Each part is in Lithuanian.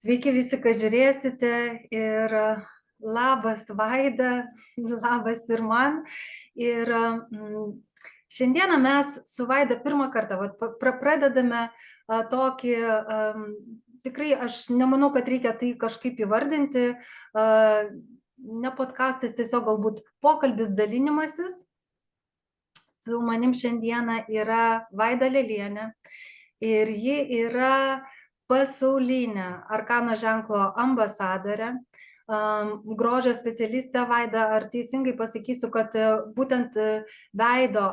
Sveiki visi, kad žiūrėsite ir labas Vaida, labas ir man. Ir šiandieną mes su Vaida pirmą kartą pradedame tokį, tikrai aš nemanau, kad reikia tai kažkaip įvardinti, ne podcastas, tiesiog galbūt pokalbis, dalinimasis. Su manim šiandieną yra Vaida Lelienė ir ji yra pasaulinė Arkano ženklo ambasadorė, grožio specialistė. Vaida, ar teisingai pasakysiu, kad būtent veido,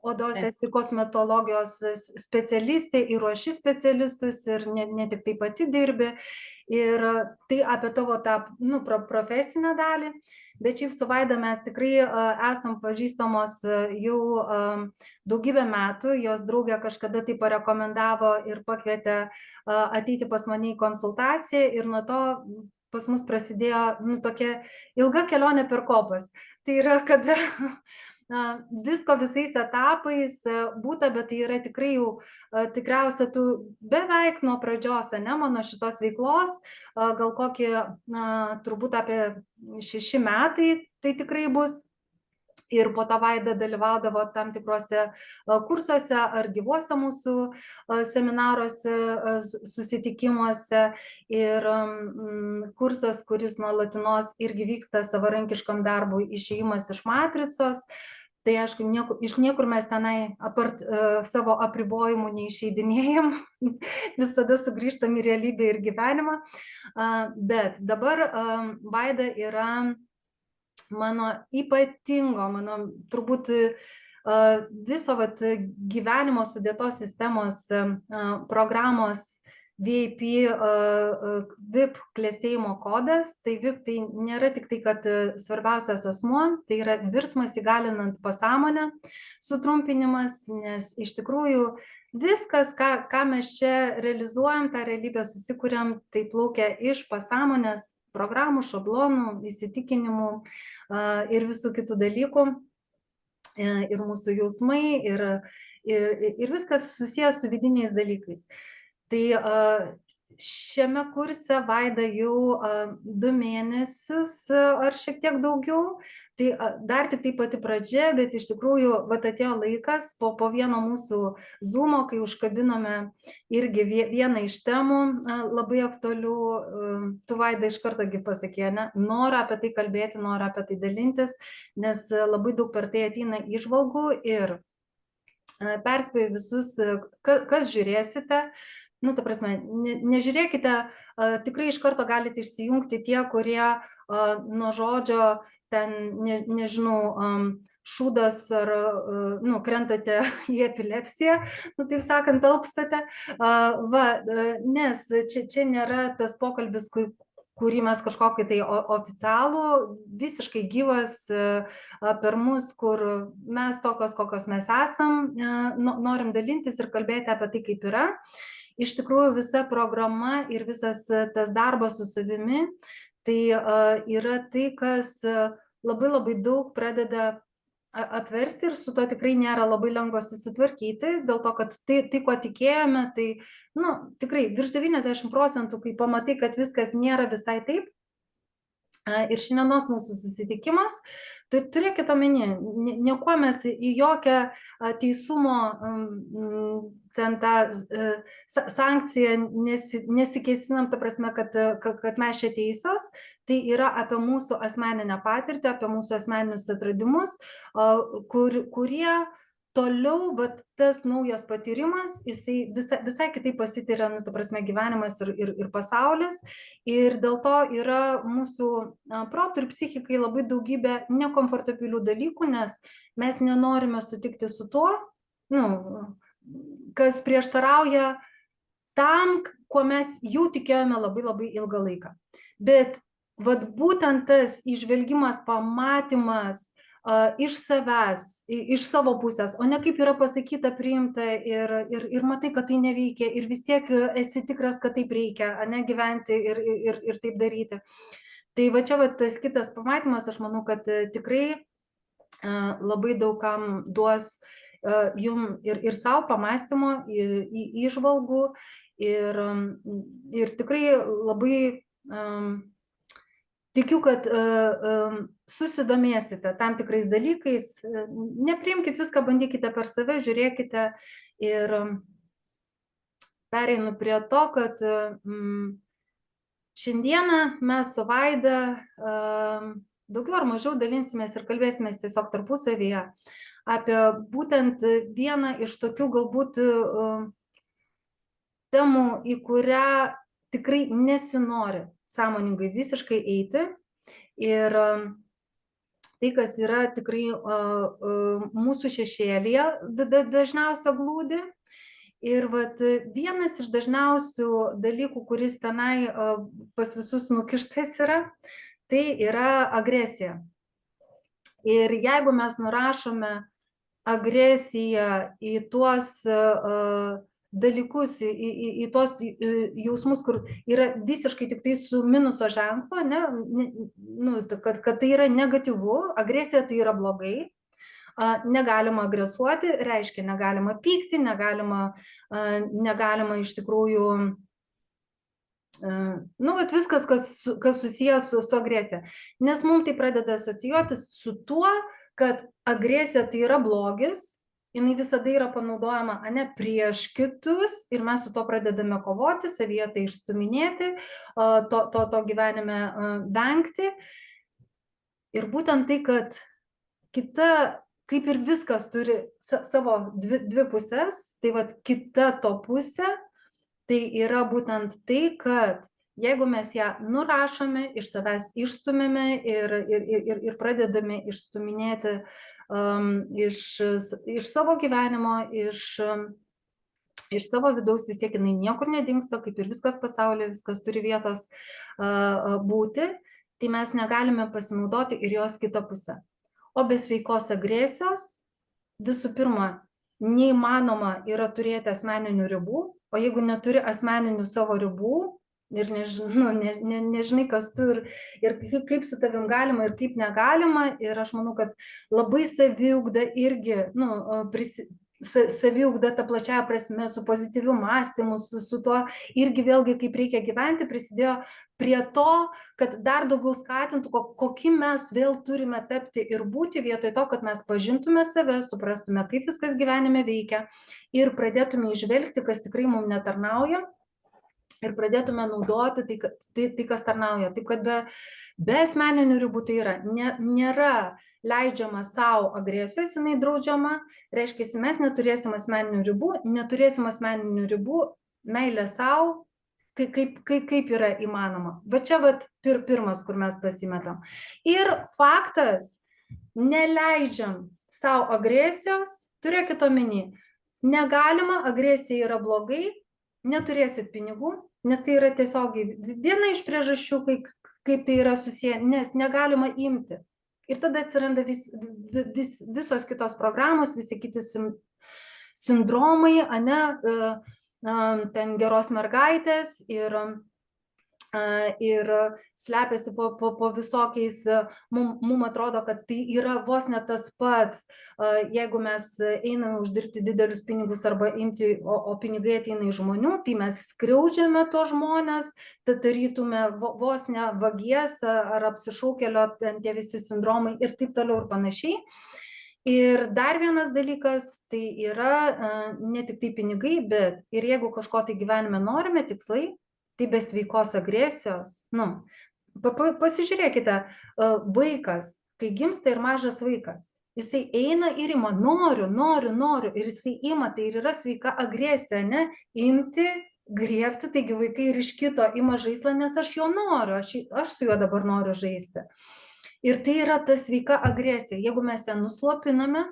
odos esi kosmetologijos specialistė ir ruoši specialistus ir ne tik tai pati dirbi. Ir tai apie tavo tą profesinę dalį, bet šiaip su Vaida mes tikrai esam pažįstamos jau daugybę metų. Jos draugė kažkada tai parekomendavo ir pakvietė ateiti pas mane į konsultaciją ir nuo to pas mus prasidėjo tokia ilga kelionė per kopas. Tai yra, kad visko visais etapais būta, bet tai yra tikrai jau tikriausia tu beveik nuo pradžios, mano šitos veiklos, gal kokį turbūt apie 6 metai tai tikrai bus. Ir po to Vaida dalyvaudavo tam tikrose kursuose ar gyvuose mūsų seminaruose, susitikimuose. Ir kursas, kuris nuolatinos irgi vyksta savarankiškam darbui, išėjimas iš matricos. Tai aišku, iš niekur mes tenai apart savo apribojimų neišeidinėjom, visada sugrįžtam į realybę ir gyvenimą. Bet dabar Vaida yra mano ypatingo, mano turbūt viso gyvenimo sudėtos sistemos programos VIP klestėjimo kodas. Tai VIP tai nėra tik tai, kad svarbiausias asmuo, tai yra virsmas įgalinant pasąmonę, sutrumpinimas, nes iš tikrųjų viskas, ką mes čia realizuojam, tą realybę susikuriam, tai plaukia iš pasąmonės programų, šablonų, įsitikinimų ir visų kitų dalykų, ir mūsų jausmai, ir viskas susijęs su vidiniais dalykais. Tai šiame kurse Vaida jau 2 mėnesius ar šiek tiek daugiau. Tai dar tik tai pati pradžia, bet iš tikrųjų atėjo laikas po vieno mūsų Zoomo, kai užkabinome irgi vieną iš temų labai aktualių. Tu, Vaida, iš karto pasakė, noriu apie tai kalbėti, noriu apie tai dalintis, nes labai daug per tai ateina įžvalgų. Ir perspėju visus, kas žiūrėsite, ta prasme, nežiūrėkite, tikrai iš karto galite išsijungti tie, kurie nuo žodžio ten, nežinau, šūdas ar krentate į epilepsiją, taip sakant, alpstate. Nes čia nėra tas pokalbis, kurį mes kažkokį tai oficialų, visiškai gyvas per mus, kur mes tokios, kokios mes esam, norim dalintis ir kalbėti apie tai, kaip yra. Iš tikrųjų, visa programa ir visas tas darbas su savimi, tai yra tai, kas labai labai daug pradeda apversti ir su to tikrai nėra labai lengva susitvarkyti, dėl to, kad tai ko tikėjome, tai tikrai virš 90%, kai pamatai, kad viskas nėra visai taip. Ir šiandienos mūsų susitikimas, tai turėkite omenyje, niekuo mes į jokią teisumo ten tą sankciją nesikėsinam, ta prasme, kad mes čia teisios. Tai yra apie mūsų asmeninę patirtį, apie mūsų asmeninius atradimus, kurie toliau, tas naujas patyrimas, jisai visai kitaip pasitiria, ta prasme, gyvenimas ir pasaulis. Ir dėl to yra mūsų protui ir psichikai labai daugybė nekomfortabilių dalykų, nes mes nenorime sutikti su tuo, kas prieštarauja tam, kuo mes jau tikėjome labai labai ilgą laiką. Bet būtent tas įžvelgimas, pamatymas iš savęs, iš savo pusės, o ne kaip yra pasakyta, priimta ir matai, kad tai neveikia ir vis tiek esi tikras, kad taip reikia, gyventi ir taip daryti. Tai čia tas kitas pamatymas, aš manau, kad tikrai labai daug kam duos jum ir savo pamąstymo, įžvalgų ir tikrai labai tikiu, kad susidomėsite tam tikrais dalykais, nepriimkit viską, bandykite per save, žiūrėkite ir pereinu prie to, kad šiandieną mes su Vaida daugiau ar mažiau dalinsimės ir kalbėsimės tiesiog tarpusavyje apie būtent vieną iš tokių galbūt temų, į kurią tikrai nesinori sąmoningai visiškai eiti. Ir tai, kas yra tikrai mūsų šešėlyje dažniausia glūdi. Ir vat vienas iš dažniausių dalykų, kuris tenai pas visus nukištas yra, tai yra agresija. Ir jeigu mes nurašome agresiją į tuos dalykus, į tuos jausmus, kur yra visiškai tik tai su minuso ženklu, kad tai yra negatyvu, agresija tai yra blogai, negalima agresuoti, reiškia negalima pykti, negalima iš tikrųjų, viskas, kas susijęs su agresija. Nes mums tai pradeda asocijuotis su tuo, kad agresija tai yra blogis, jinai visada yra panaudojama prieš kitus ir mes su to pradedame kovoti, savyje tai išstuminėti, to gyvenime vengti. Ir būtent tai, kad kita, kaip ir viskas turi savo dvi pusės, tai vat kita to pusė, tai yra būtent tai, kad jeigu mes ją nurašome, iš savęs išstumėme ir pradedame išstuminėti iš savo gyvenimo, iš savo vidaus, vis tiek jinai niekur nedingsta, kaip ir viskas pasaulyje, viskas turi vietos būti, tai mes negalime pasinaudoti ir jos kitą pusę. O be sveikos agresijos, visų pirma, neįmanoma yra turėti asmeninių ribų, o jeigu neturi asmeninių savo ribų ir nežinai, kas tu ir kaip su tavim galima ir kaip negalima, ir aš manau, kad labai saviugda irgi, saviugda ta plačiaja prasme, su pozityviu mąstymu, su tuo irgi vėlgi kaip reikia gyventi, prisidėjo prie to, kad dar daugiau skatintų, kokį mes vėl turime tapti ir būti vietoj to, kad mes pažintume save, suprastume, kaip viskas gyvenime veikia ir pradėtume įžvelgti, kas tikrai mums netarnauja ir pradėtume naudoti tai kas tarnauja. Taip, kad be asmeninių ribų tai yra, nėra leidžiama savo agresijos, jinai draudžiama, reiškia, mes neturėsim asmeninių ribų, meilė savo, kaip yra įmanoma. Bet čia pirmas, kur mes pasimetam. Ir faktas, neleidžiam savo agresijos, turėkit omeny, negalima, agresija yra blogai, neturėsit pinigų, nes tai yra tiesiogiai viena iš priežasčių, kaip tai yra susiję, nes negalima imti. Ir tada atsiranda visos kitos programos, visi kiti sindromai, ten geros mergaitės ir slepiasi po visokiais, mum atrodo, kad tai yra vos ne tas pats, jeigu mes einame uždirbti didelius pinigus arba imti, o pinigai ateina iš žmonių, tai mes skriaudžiame to žmonės, tarytume vos ne vagies ar apsišaukėlio, tie visi sindromai ir taip toliau ir panašiai. Ir dar vienas dalykas, tai yra ne tik tai pinigai, bet ir jeigu kažko tai gyvenime norime, tikslai, tai be sveikos agresijos, pasižiūrėkite, vaikas, kai gimsta ir mažas vaikas, jisai eina ir ima, noriu, ir jisai ima, tai ir yra sveika agresija, imti, griebti, taigi vaikai ir iš kito ima žaislą, nes aš jo noriu, aš su juo dabar noriu žaisti. Ir tai yra ta sveika agresija. Jeigu mes ją nuslopiname,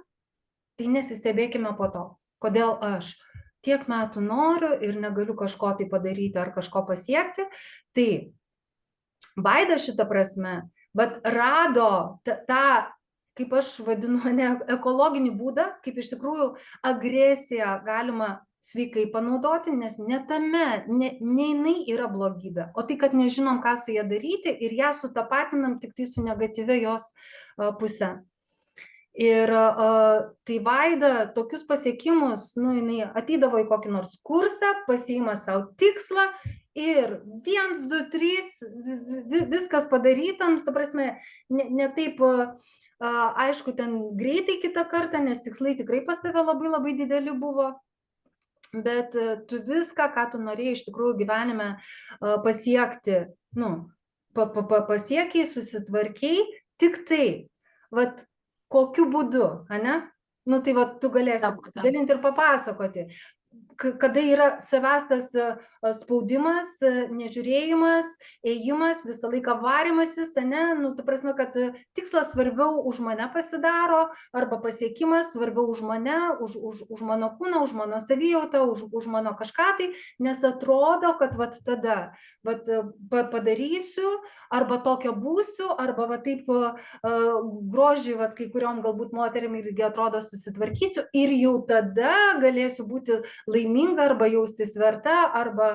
tai nesistebėkime po to. Kodėl aš tiek metų noriu ir negaliu kažko tai padaryti ar kažko pasiekti. Tai Vaida šitą prasme, bet rado tą, kaip aš vadinu, ekologinį būdą, kaip iš tikrųjų agresiją galima sveikai panaudoti, nes ne jinai yra blogybė, o tai, kad nežinom, ką su ją daryti ir ją sutapatinam tik tai su negatyvia jos puse. Ir tai Vaida tokius pasiekimus, nu, jinai ateidavo į kokį nors kursą, pasiima savo tikslą ir 1, 2, 3, viskas padaryta, nu, ta prasme, ne taip, aišku, ten greitai kitą kartą, nes tikslai tikrai pas tave labai labai dideli buvo, bet tu viską, ką tu norėjai iš tikrųjų gyvenime pasiekti, nu, pasiekiai, susitvarkiai, tik tai, vat, kokiu būdu, ane? Nu, tai va, tu galėsi pasidalinti ir papasakoti, kada yra savęs tas spaudimas, nežiūrėjimas, ėjimas, visą laiką varimasis, ane? Nu, ta prasme, kad tikslas svarbiau už mane pasidaro, arba pasiekimas svarbiau už mane, už mano kūną, už mano savijautą, už mano kažką tai, nes atrodo, kad vat tada vat, padarysiu, arba tokia būsiu, arba va taip grožį, vat, kai kuriom galbūt moterim irgi atrodo susitvarkysiu ir jau tada galėsiu būti laiminga arba jaustis verta, arba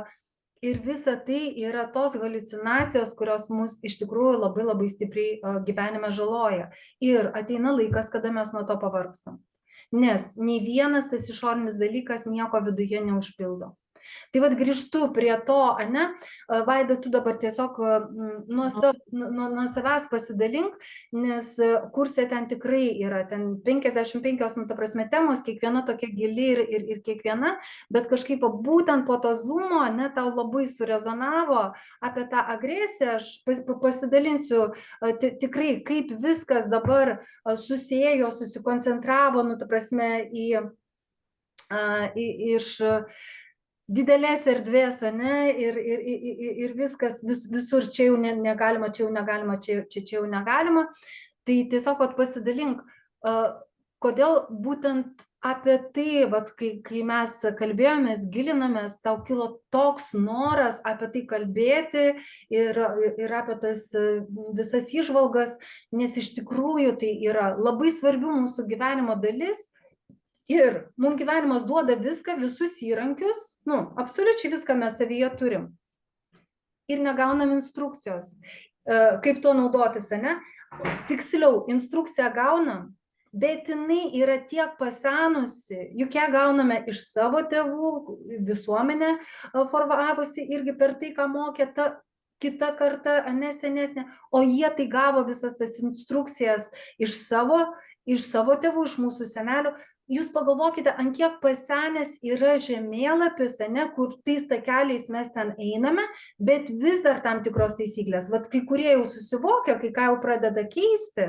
ir visa tai yra tos haliucinacijos, kurios mus iš tikrųjų labai labai stipriai gyvenime žaloja. Ir ateina laikas, kada mes nuo to pavargstam. Nes nei vienas tas išorinis dalykas nieko viduje neužpildo. Tai vat grįžtu prie to, ane, Vaida, tu dabar tiesiog nuo savęs pasidalink, nes kurse ten tikrai yra, ten 55, nu, ta prasme, temos, kiekviena tokia gili ir kiekviena, bet kažkaip būtent po to zoomo, ne, tau labai surezonavo apie tą agresiją, aš pasidalinsiu tikrai, kaip viskas dabar susėjo, susikoncentravo, nu, ta prasme, iš didelės erdvės, ane, ir viskas, visur čia jau negalima, čia jau negalima, čia jau negalima. Tai tiesiog pasidalink, kodėl būtent apie tai, vat, kai mes kalbėjomės, gilinamės, tau kilo toks noras apie tai kalbėti ir apie tas visas įžvalgas, nes iš tikrųjų tai yra labai svarbių mūsų gyvenimo dalis. Ir mums gyvenimas duoda viską, visus įrankius, nu, absoliučiai viską mes savyje turim. Ir negaunam instrukcijos, kaip to naudotis, ane? Tiksliau, instrukciją gaunam, bet jinai yra tiek pasenusi, juk ją gauname iš savo tėvų, visuomenė formavosi irgi per tai, ką mokė ta kita karta, ane, senesnė, o jie tai gavo visas tas instrukcijas iš savo tėvų, iš mūsų senelių. Jūs pagalvokite, ant kiek pasenęs yra žemėlapis, ane, kur tais takeliais mes ten einame, bet vis dar tam tikros taisyklės. Vat kai kurie jau susivokia, kai ką jau pradeda keisti,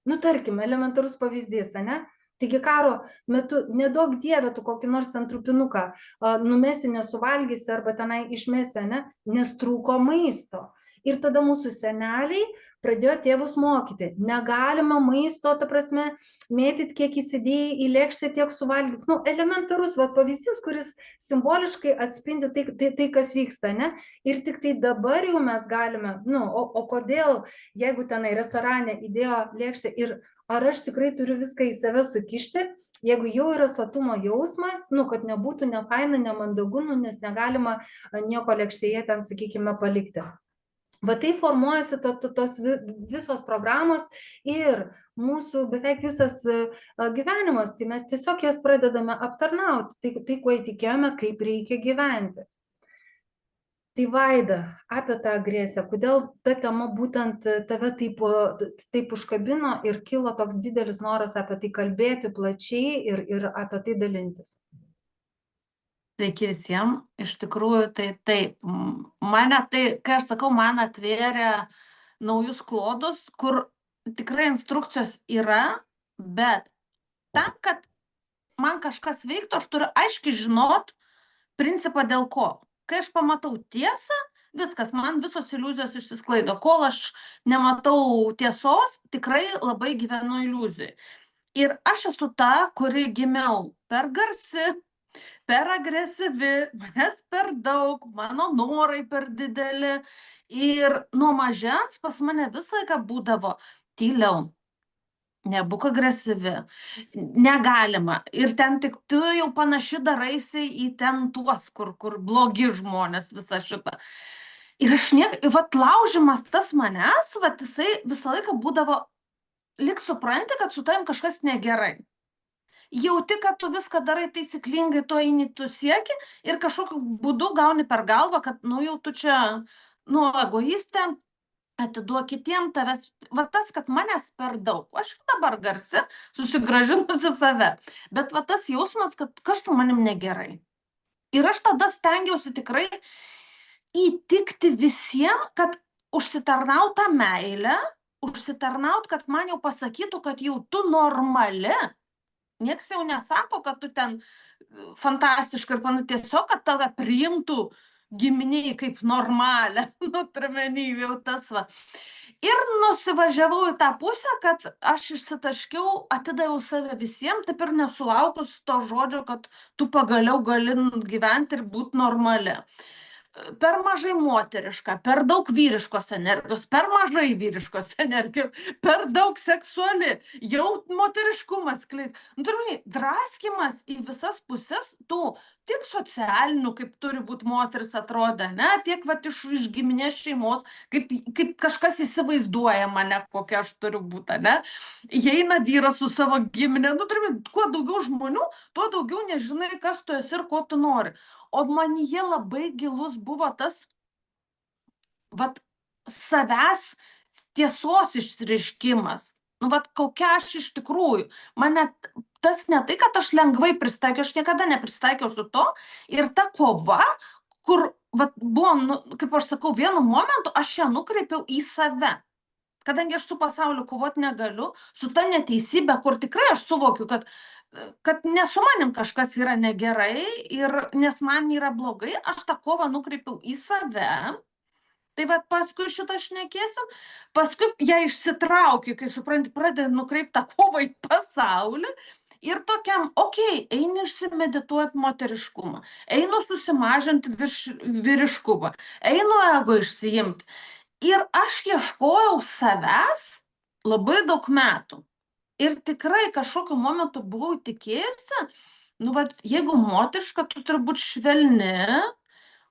nu tarkim, elementarus pavyzdys, ane? Taigi karo metu nedaug dievė tu kokį nors ten trupinuką numesi, nesuvalgysi arba tenai išmesi, ane, nes trūko maisto. Ir tada mūsų seneliai pradėjo tėvus mokyti. Negalima maisto, ta prasme, mėtyti, kiek įsidėjai į lėkštę, tiek suvalgyti. Nu, elementarus pavyzdys, kuris simboliškai atspindi tai, kas vyksta, ne? Ir tik tai dabar jau mes galime, nu, o kodėl, jeigu tenai restorane įdėjo lėkštę ir ar aš tikrai turiu viską į save sukišti, jeigu jau yra sotumo jausmas, nu, kad nebūtų nefaina, nemandagu, nu, nes negalima nieko lėkštėje ten, sakykime, palikti. Va tai formuojasi tos visos programos ir mūsų beveik visas gyvenimas, tai mes tiesiog jas pradedame aptarnauti, tai kuo įtikėjome, kaip reikia gyventi. Tai Vaida, apie tą agresiją, kodėl ta tema būtent tave taip užkabino ir kilo toks didelis noras apie tai kalbėti plačiai ir apie tai dalintis? Sveiki visiems, iš tikrųjų tai taip, mane tai, kai aš sakau, man atvėrė naujus klodus, kur tikrai instrukcijos yra, bet tam, kad man kažkas veiktų, aš turiu aiškiai žinot principą dėl ko. Kai aš pamatau tiesą, viskas, man visos iliuzijos išsisklaido. Kol aš nematau tiesos, tikrai labai gyvenu iliuzijai. Ir aš esu ta, kuri gimiau per garsi, per agresyvi, manęs per daug, mano norai per dideli. Ir nuo mažens pas mane visą laiką būdavo tyliau, nebūk agresyvi, negalima. Ir ten tik tu jau panaši daraisi į ten tuos, kur blogi žmonės, visą šitą. Ir aš vat laužimas tas manęs, vat jisai visą laiką būdavo lyg supranti, kad su tavim kažkas negerai. Jauti, kad tu viską darai taisyklingai, tu eini, tu sieki ir kažkokiu būdu gauni per galvą, kad, nu, jau tu čia, nu, egoistė, atiduok kitiem tavęs, va tas, kad manęs per daug, aš dabar garsi, susigrąžinusi save, bet va tas jausmas, kad kas su manim negerai. Ir aš tada stengiausi tikrai įtikti visiems, kad užsitarnaut tą meilę, užsitarnaut, kad man jau pasakytų, kad jau tu normali. Niekas jau nesako, kad tu ten fantastiška ir panašiai, tiesiog, kad tave priimtų giminiai kaip normalę, nu, turiuomenį jau tas va. Ir nusivažiavau į tą pusę, kad aš išsitaškiau, atidaviau save visiems, taip ir nesulaukus to žodžio, kad tu pagaliau gali gyventi ir būti normali. Per mažai moteriška, per daug vyriškos energijos, per mažai vyriškos energijos, per daug seksuali, jau moteriškumas skleis. Nu, turime, draskimas į visas pusės, tų tiek socialinių, kaip turi būti moteris atrodė, ne, tiek vat, iš giminės šeimos, kaip kažkas įsivaizduoja mane, kokia aš turiu būti, ne. Įeina vyras su savo giminė, nu, turime, kuo daugiau žmonių, tuo daugiau nežinai, kas tu esi ir ko tu nori. O manyje labai gilus buvo tas, vat, savęs tiesos išreiškimas. Nu, vat, kokia aš iš tikrųjų. Mane tas ne tai, kad aš lengvai pristaikiau, aš niekada nepristaikiau su to. Ir ta kova, kur, vat, buvo, nu, kaip aš sakau, vienu momentu aš ją nukreipiau į save. Kadangi aš su pasauliu kovoti negaliu, su ta neteisybė, kur tikrai aš suvokiu, kad ne su manim kažkas yra negerai, ir nes man yra blogai, aš tą kovą nukreipiau į save. Tai vat paskui šitą šnekėsim, paskui ją išsitraukiu, kai supranti, pradedi nukreipti tą kovą į pasaulį. Ir tokiam, eini išsimedituoti moteriškumą, einu susimažinti vyriškumą, einu ego išsiimti. Ir aš ieškojau savęs labai daug metų. Ir tikrai kažkokiu momentu buvau tikėjusi, nu, vat, jeigu moteriška, tu turi būti švelni,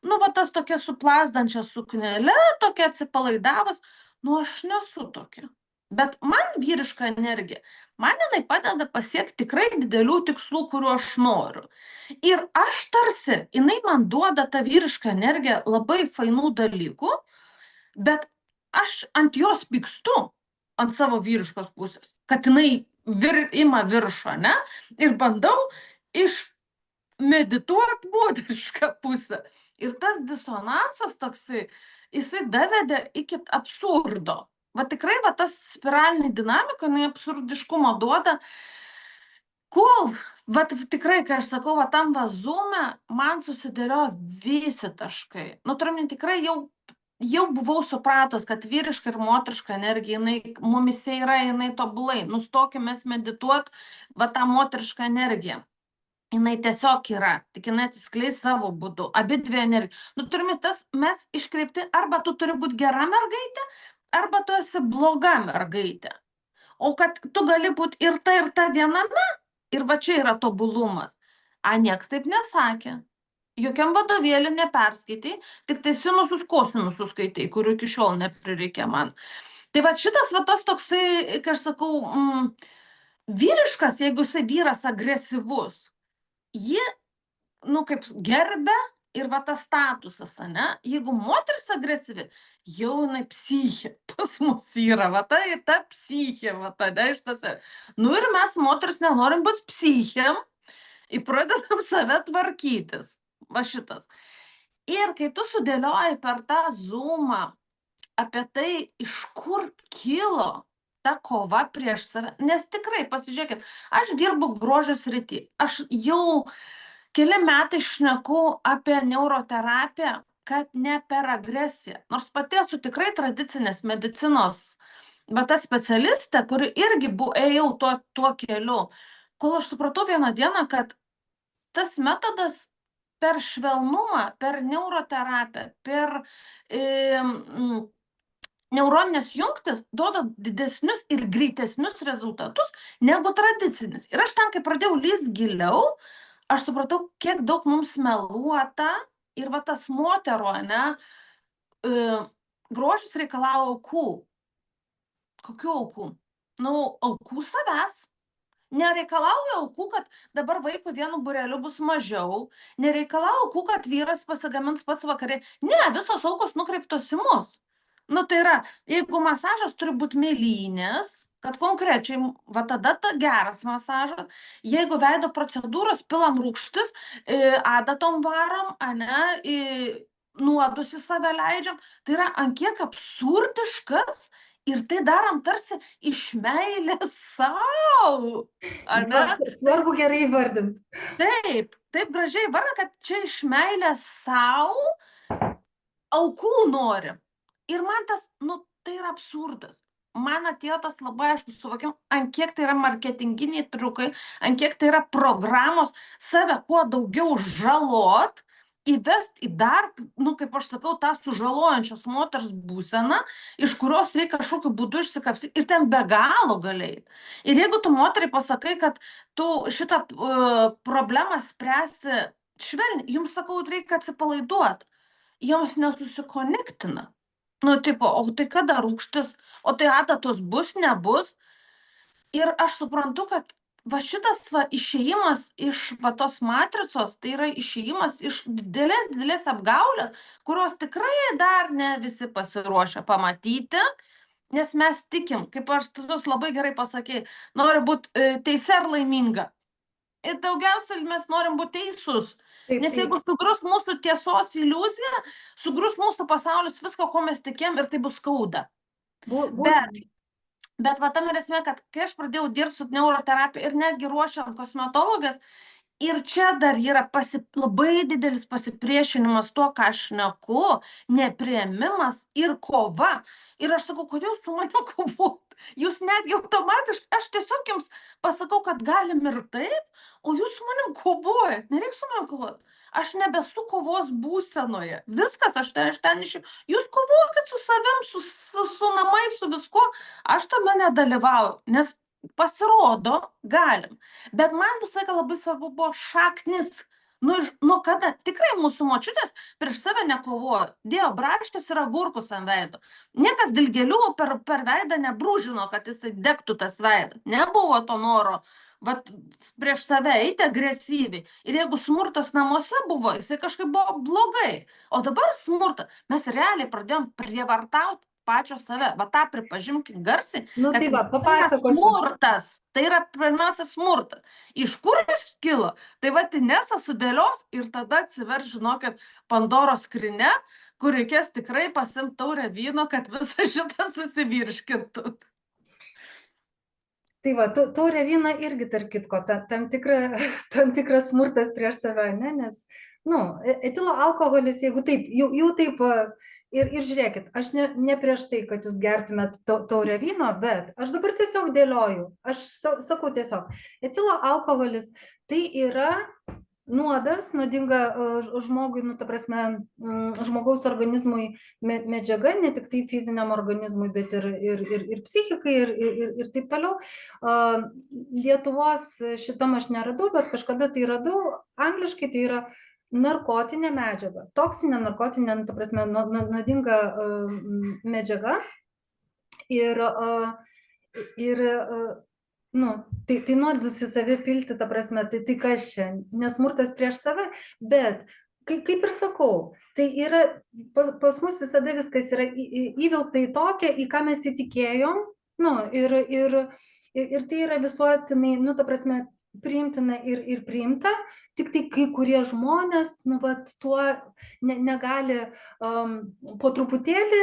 nu, va, tas tokia su plazdančia suknele, tokia atsipalaidavus, nu, aš nesu tokia. Bet man vyriška energija, man jinai padeda pasiekti tikrai didelių tikslų, kuriuo aš noriu. Ir aš tarsi, jinai man duoda tą vyrišką energiją labai fainų dalykų, bet aš ant jos pykstu, ant savo vyriškos pusės, kad jinai ima viršų, ne? Ir bandau išmedituoti moterišką pusę. Ir tas disonansas toksai, jisai davedė iki absurdo. Va tikrai, va tas spiralinė dinamika, jinai absurdiškumo duoda, kol, va tikrai, kai aš sakau, va tam va Zoom'e, man susidėliojo visi taškai. Nu, turim, tikrai jau buvau supratus, kad vyriška ir moteriška energija, jinai mumise yra, jinai tobulai. Nustokime medituoti, va tą moterišką energiją. Jinai tiesiog yra, tik jinai atsiskleis savo būdu, abi dvi energijos. Nu, turime tas, mes iškreipti, arba tu turi būti gera mergaitė, arba tu esi bloga mergaitė. O kad tu gali būti ir ta viename, ir va čia yra tobulumas. Nieks taip nesakė. Jokiam vadovėlį neperskaitai, tik tai sinusus kosinusus skaitai, kurių iki šiol neprireikia man. Tai va šitas va tas toksai, kai aš sakau, vyriškas, jeigu jisai vyras agresyvus, jie, nu, kaip gerbia ir va tas statusas, ne? Jeigu moteris agresyvi, jau jinai psichė pas mus yra, va ta psichė, va ta, ne, iš tas. Nu ir mes moteris nenorim būti psichėm, ir pradedam save tvarkytis. Va šitas. Ir kai tu sudėlioji per tą Zoom'ą apie tai, iš kur kilo ta kova prieš save, nes tikrai, pasižiūrėkit, aš dirbu grožio srity, aš jau keli metai šneku apie neuroterapiją, kad ne per agresiją, nors pati esu tikrai tradicinės medicinos, bet ta specialistė, kuri irgi ėjau tuo keliu, kol aš supratau vieną dieną, kad tas metodas per švelnumą, per neuroterapiją, per neuroninės jungtis duoda didesnius ir greitesnius rezultatus negu tradicinis. Ir aš ten, kai pradėjau lįst giliau, aš supratau, kiek daug mums meluota ir va tas moterų, ne, grožis reikalauja aukų. Kokių aukų? aukų savęs. Nereikalauja aukų, kad dabar vaikui vienu būreliu bus mažiau, nereikalauja aukų, kad vyras pasigamins pats vakarė. Ne, visos aukos nukreiptos į mus. Tai yra, jeigu masažas turi būti mėlynės, kad konkrečiai, va tada geras masažas, jeigu veido procedūros pilam rūgštis, adatom varom, nuodus į save leidžiam, tai yra ant kiek absurdiškas ir tai darom tarsi iš meilės sau. Svarbu gerai įvardinti. Taip gražiai įvardinti, kad čia iš meilės sau aukų norim. Ir man tas, tai yra absurdas. Man atėjo tas labai aišku suvokim, ant kiek tai yra marketinginiai triukai, ant kiek tai yra programos save kuo daugiau žalot, įvest į dar, kaip aš sakau, tą sužalojančios moters būseną, iš kurios reikia kažkokiu būdu išsikapsyti ir ten be galo galėjai. Ir jeigu tu moteriai pasakai, kad tu šitą problemą spręsi švelniai, jums sakau, reikia atsipalaiduoti. Joms nesusikonektina. O tai kada rūgštis, o tai adatos bus, nebus. Ir aš suprantu, kad va šitas išėjimas iš tos matricos, tai yra išėjimas iš didelės apgaulės, kurios tikrai dar ne visi pasiruošę pamatyti, nes mes tikim, kaip aš tus labai gerai pasakei, nori būti teise ar laiminga. Ir daugiausiai mes norim būti teisus. Nes jeigu sugrus mūsų tiesos iliuzija, sugrus mūsų pasaulis visko, ko mes tikėjom, ir tai bus skauda. Bet va tam ir esmė, kad kai aš pradėjau dirbti su neuroterapija ir netgi ruošiant kosmetologės, ir čia dar yra labai didelis pasipriešinimas tuo, ką aš šneku, nepriėmimas ir kova. Ir aš sakau, kodėl su maniu kovoti? Jūs netgi automatiškai, aš tiesiog jums pasakau, kad galim ir taip, o jūs su manim kovojat, nereikia su manim kovoti. Aš nebesu kovos būsenoje. Viskas, aš ten išėjau. Jūs kovokit su savim, su namais, su viskuo. Aš tame nedalyvauju, nes pasirodo, galim. Bet man visą laiką labai svarbu buvo šaknis. Nuo kada? Tikrai mūsų močiutės prieš save nekovojo. Dėjo braškes ir agurkus ant veido. Niekas dilgėlių per veidą nebrūžino, kad jisai degtų tas veidas. Nebuvo to noro prieš save eiti agresyviai. Ir jeigu smurtas namuose buvo, jisai kažkaip buvo blogai. O dabar smurtas. Mes realiai pradėjom prievartauti pačios save. Va tą pripažinkim garsiai, kad smurtas. Tai yra pirmiausia smurtas. Iš kur jis kilo? Tai Inesa sudėlios ir tada atsiverš, žinokit, Pandoros skrynia, kur reikės tikrai pasimti taurę vyno, kad visą šitą susivirškintų. Tai taurė vyno irgi, tarp kitko, tam tikras smurtas prieš save, ne? Nes, etilo alkoholis, jeigu taip, jau taip, ir žiūrėkit, aš ne prieš tai, kad jūs gertumėt taurę vyno, bet aš dabar tiesiog dėlioju, aš sakau tiesiog, etilo alkoholis tai yra nuodas, nuodinga žmogui, ta prasme, žmogaus organizmui medžiaga, ne tik tai fiziniam organizmui, bet ir psichikai ir taip toliau. Lietuvos šitam aš neradau, bet kažkada tai radau, angliškai tai yra narkotinė medžiaga, toksinė narkotinė, ta prasme, nuodinga medžiaga tai nuodus į save pilti, ta prasme, tai kas čia, nesmurtas prieš save, bet kaip ir sakau, tai yra, pas mus visada viskas yra įvilkta į tokią, į ką mes įtikėjom, ir tai yra visuotinai, ta prasme, priimtina ir priimta, tik tai kai kurie žmonės, tuo negali po truputėlį,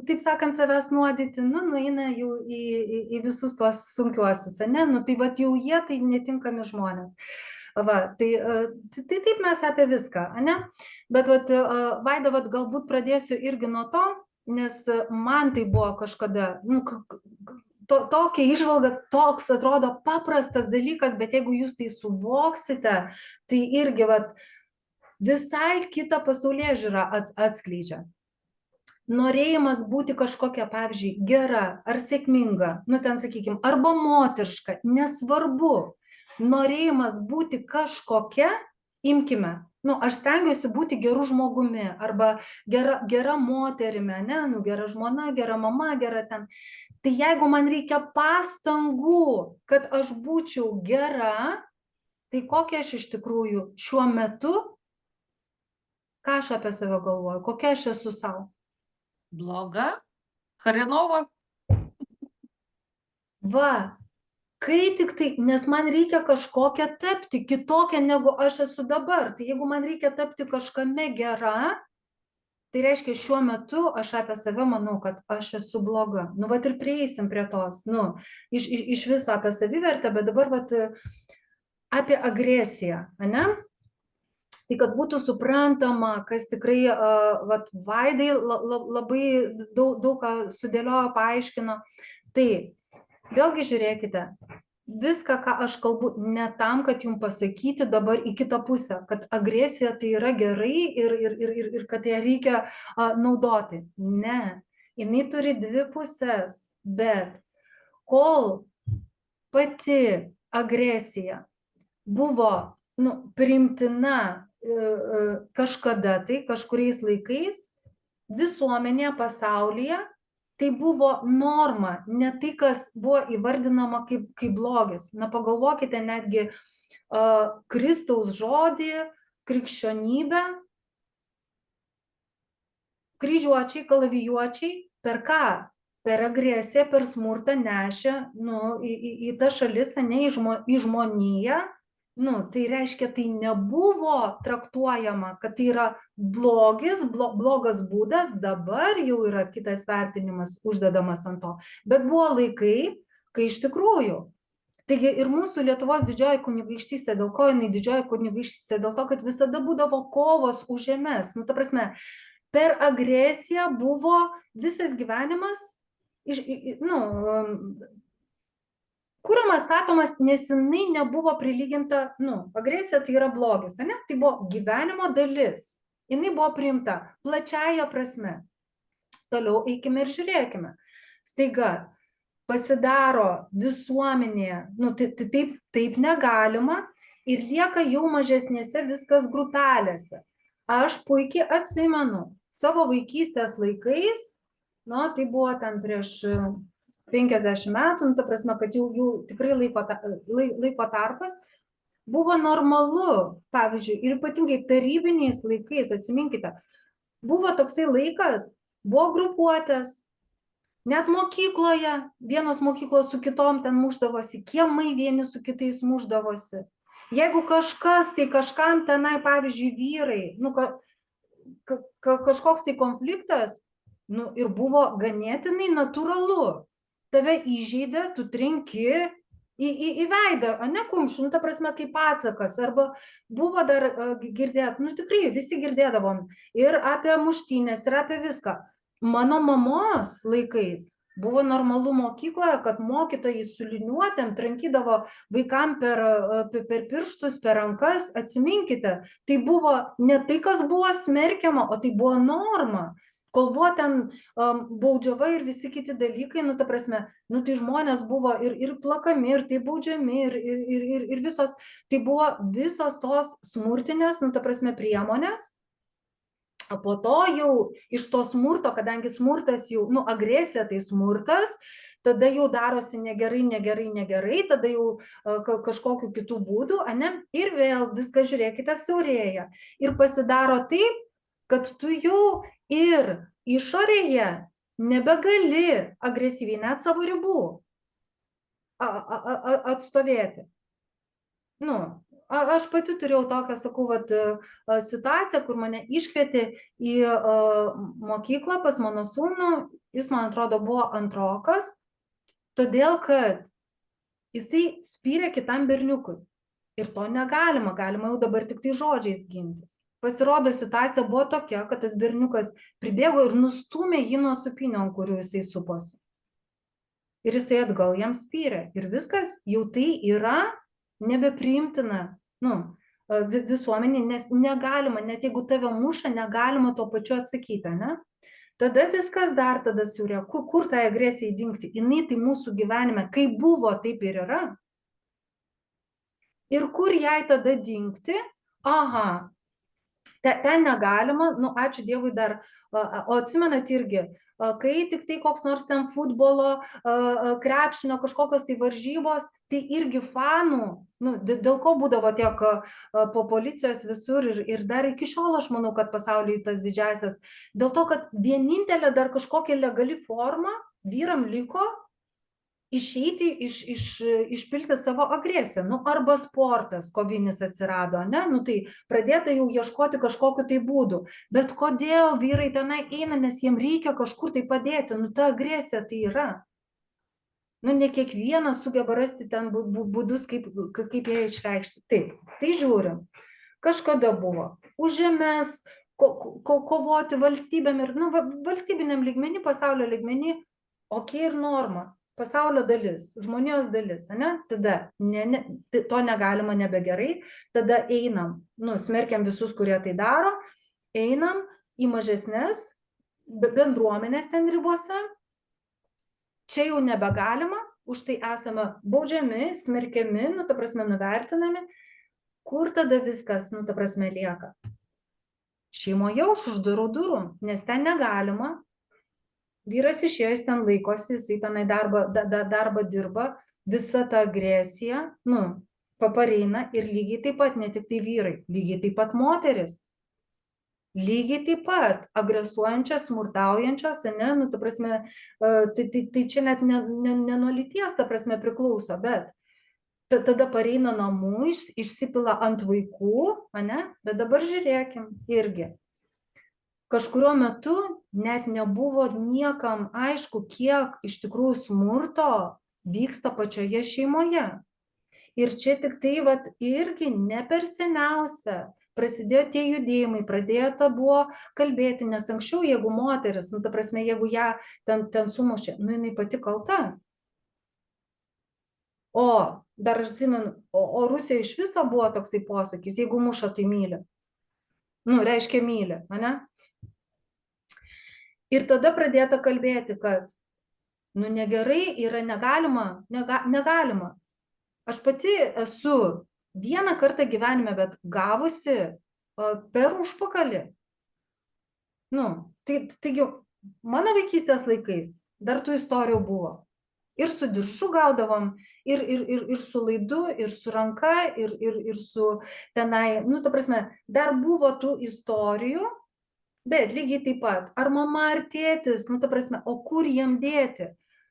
taip sakant, savęs nuodyti, nueina jau į visus tuos sunkiuosius, ne, tai jau jie tai netinkami žmonės. Tai taip mes apie viską, ne, bet Vaida, galbūt pradėsiu irgi nuo to, nes man tai buvo kažkada, tokia įžvalga, toks atrodo paprastas dalykas, bet jeigu jūs tai suvoksite, tai irgi visai kitą pasaulėžiūrą atskleidžia. Norėjimas būti kažkokia, pavyzdžiui, gera ar sėkminga, ten sakykime, arba moteriška, nesvarbu. Norėjimas būti kažkokia, imkime, aš stengiuosi būti geru žmogumi, arba gera moterimi, gera žmona, gera mama, gera ten. Tai jeigu man reikia pastangų, kad aš būčiau gera, tai kokia aš iš tikrųjų šiuo metu, ką aš apie save galvoju, kokia aš esu savo? Bloga? Hrenova? Va, kai tik tai, nes man reikia kažkokią tapti, kitokią negu aš esu dabar. Tai jeigu man reikia tapti kažkame gera, tai reiškia šiuo metu aš apie save manau, kad aš esu bloga. Nu, vat ir prieisim prie tos, nu, iš viso apie savivertę, bet dabar vat apie agresiją, ane? Tai kad būtų suprantama, kas tikrai, vat, Vaidai labai daug ką sudėliojo, paaiškino. Tai vėlgi žiūrėkite, viską, ką aš kalbu, ne tam, kad jums pasakyti dabar į kitą pusę, kad agresija tai yra gerai ir kad ją reikia naudoti. Ne, jinai turi dvi pusės, bet kol pati agresija buvo priimtina kažkada tai, kažkuriais laikais, visuomenėje, pasaulyje, tai buvo norma, ne tai, kas buvo įvardinama kaip blogis. Na, pagalvokite netgi Kristaus žodį, krikščionybę, kryžiuočiai, kalavijuočiai, per ką? Per agresiją, per smurtą nešė į tą šalis, ne į žmoniją. Tai reiškia, tai nebuvo traktuojama, kad tai yra blogis, blogas būdas, dabar jau yra kitas vertinimas uždedamas ant to. Bet buvo laikai, kai iš tikrųjų. Taigi ir mūsų Lietuvos didžioji kunigaikštystė, dėl ko jinai didžioji kunigaikštystė, dėl to, kad visada būdavo kovos už žemes. Ta prasme, per agresiją buvo visas gyvenimas, kuriamas, statomas, nes jinai nebuvo prilyginta, agresija tai yra blogis, ne? Tai buvo gyvenimo dalis. Jinai buvo priimta plačiaja prasme. Toliau eikime ir žiūrėkime. Staiga pasidaro visuomenėje, taip negalima ir lieka jau mažesnėse viskas grupelėse. Aš puikiai atsimenu savo vaikystės laikais, tai buvo ten prieš 50 metų, ta prasme, kad jau tikrai laiko tarpas, buvo normalu, pavyzdžiui, ir ypatingai tarybiniais laikais, atsiminkite, buvo toksai laikas, buvo grupuotės, net mokykloje, vienos mokyklos su kitom ten mušdavosi, kiemai vieni su kitais mušdavosi. Jeigu kažkas, tai kažkam tenai, pavyzdžiui, vyrai, kažkoks tai konfliktas, ir buvo ganėtinai natūralu. Tave įžeidė, tu trenki į veidą, ne kumščių, ta prasme, kaip atsakas, arba buvo dar girdėt, tikrai visi girdėdavom ir apie muštynės, ir apie viską. Mano mamos laikais buvo normalu mokykloje, kad mokytojai su liniuotėm trankydavo vaikam per pirštus, per rankas, atsiminkite, tai buvo ne tai, kas buvo smerkiama, o tai buvo norma. Kol buvo ten baudžiava ir visi kiti dalykai, ta prasme, tai žmonės buvo ir plakami, ir tai baudžiami, ir visos, tai buvo visos tos smurtinės, ta prasme, priemonės. O po to jau iš to smurto, kadangi smurtas jau, agresija tai smurtas, tada jau darosi negerai, tada jau kažkokiu kitų būdų, ir vėl viskas, žiūrėkite, siaurėja. Ir pasidaro taip, kad tu jau ir išorėje nebegali agresyviai net savo ribų atstovėti. Aš pati turėjau tokią, sakau, situaciją, kur mane iškvietė į mokyklą pas mano sūnų, jis, man atrodo, buvo antrokas, todėl, kad jisai spyrė kitam berniukui. Ir to negalima, galima jau dabar tik tai žodžiais gintis. Pasirodo, situacija buvo tokia, kad tas berniukas pribėgo ir nustūmė jį nuo supinio, ant kurių jisai suposi. Ir jisai atgal jam spyrė. Ir viskas, jau tai yra nebepriimtina visuomenė, nes negalima, net jeigu tave muša, negalima tuo pačiu atsakyti, ne? Tada viskas dar tada siūrė. Kur tai agresijai dingti? Jinai tai mūsų gyvenime, kaip buvo, taip ir yra. Ir kur jai tada dingti? Aha. Ten negalima, nu, ačiū Dievui dar, o atsimenat irgi, kai tik tai koks nors ten futbolo, krepšinio, kažkokios tai varžybos, tai irgi fanų, nu, dėl ko būdavo tiek po policijos visur ir dar iki šiol aš manau, kad pasaulyje tas didžiasias, dėl to, kad vienintelė dar kažkokia legali forma vyram liko išeiti, išpilti savo agresiją, nu, arba sportas kovinis atsirado, ne, nu, tai pradėta jau ieškoti kažkokiu tai būdu, bet kodėl vyrai tenai eina, nes jiem reikia kažkur tai padėti, nu, ta agresija tai yra. Nu, ne kiekvienas sugeba rasti ten būdus, kaip ją išreikšti. Taip, tai žiūrim. Kažkada buvo užėmės, kovoti valstybėm ir, nu, valstybiniam lygmenį, pasaulio lygmenį, okei, ir norma. Pasaulio dalis, žmonijos dalis, ne? Tada to negalima, nebegerai, tada einam, nu, smerkiam visus, kurie tai daro, einam į mažesnės bendruomenės ten ribose, čia jau nebegalima, už tai esame baudžiami, smerkiami, nu, ta prasme, nuvertinami, kur tada viskas, nu, ta prasme, lieka? Šeimoje už uždarų durų, nes ten negalima. Vyras išėjęs ten laikosi, jisai tenai darbą dirba, visa ta agresija, nu, pareina ir lygiai taip pat, ne tik tai vyrai, lygiai taip pat moteris. Lygiai taip pat agresuojančios, smurtaujančios, ne, nu, ta prasme, tai čia net ne nuo lyties, ta prasme, priklauso, bet tada pareina namų, išsipila ant vaikų, ne, bet dabar žiūrėkim irgi. Kažkuriuo metu net nebuvo niekam aišku, kiek iš tikrųjų smurto vyksta pačioje šeimoje. Ir čia tik tai, vat, irgi ne per seniausia prasidėjo tie judėjimai, pradėta buvo kalbėti, nes anksčiau, jeigu moteris, nu, ta prasme, jeigu ją ten sumušė, nu, jinai pati kalta. O, dar aš atsimenu, o Rusijoje iš viso buvo toksai posakis, jeigu muša, tai myli. Nu, reiškia myli, ane? Ir tada pradėta kalbėti, kad, nu, negerai yra, negalima. Aš pati esu vieną kartą gyvenime, bet gavusi per užpakalį. Nu, taigi, mano vaikystės laikais dar tų istorijų buvo. Ir su diržu gaudavom, ir su laidu, ir su ranka, ir su tenai, nu, ta prasme, dar buvo tų istorijų, bet lygiai taip pat, ar mama, ar tėtis, nu, ta prasme, o kur jiem dėti?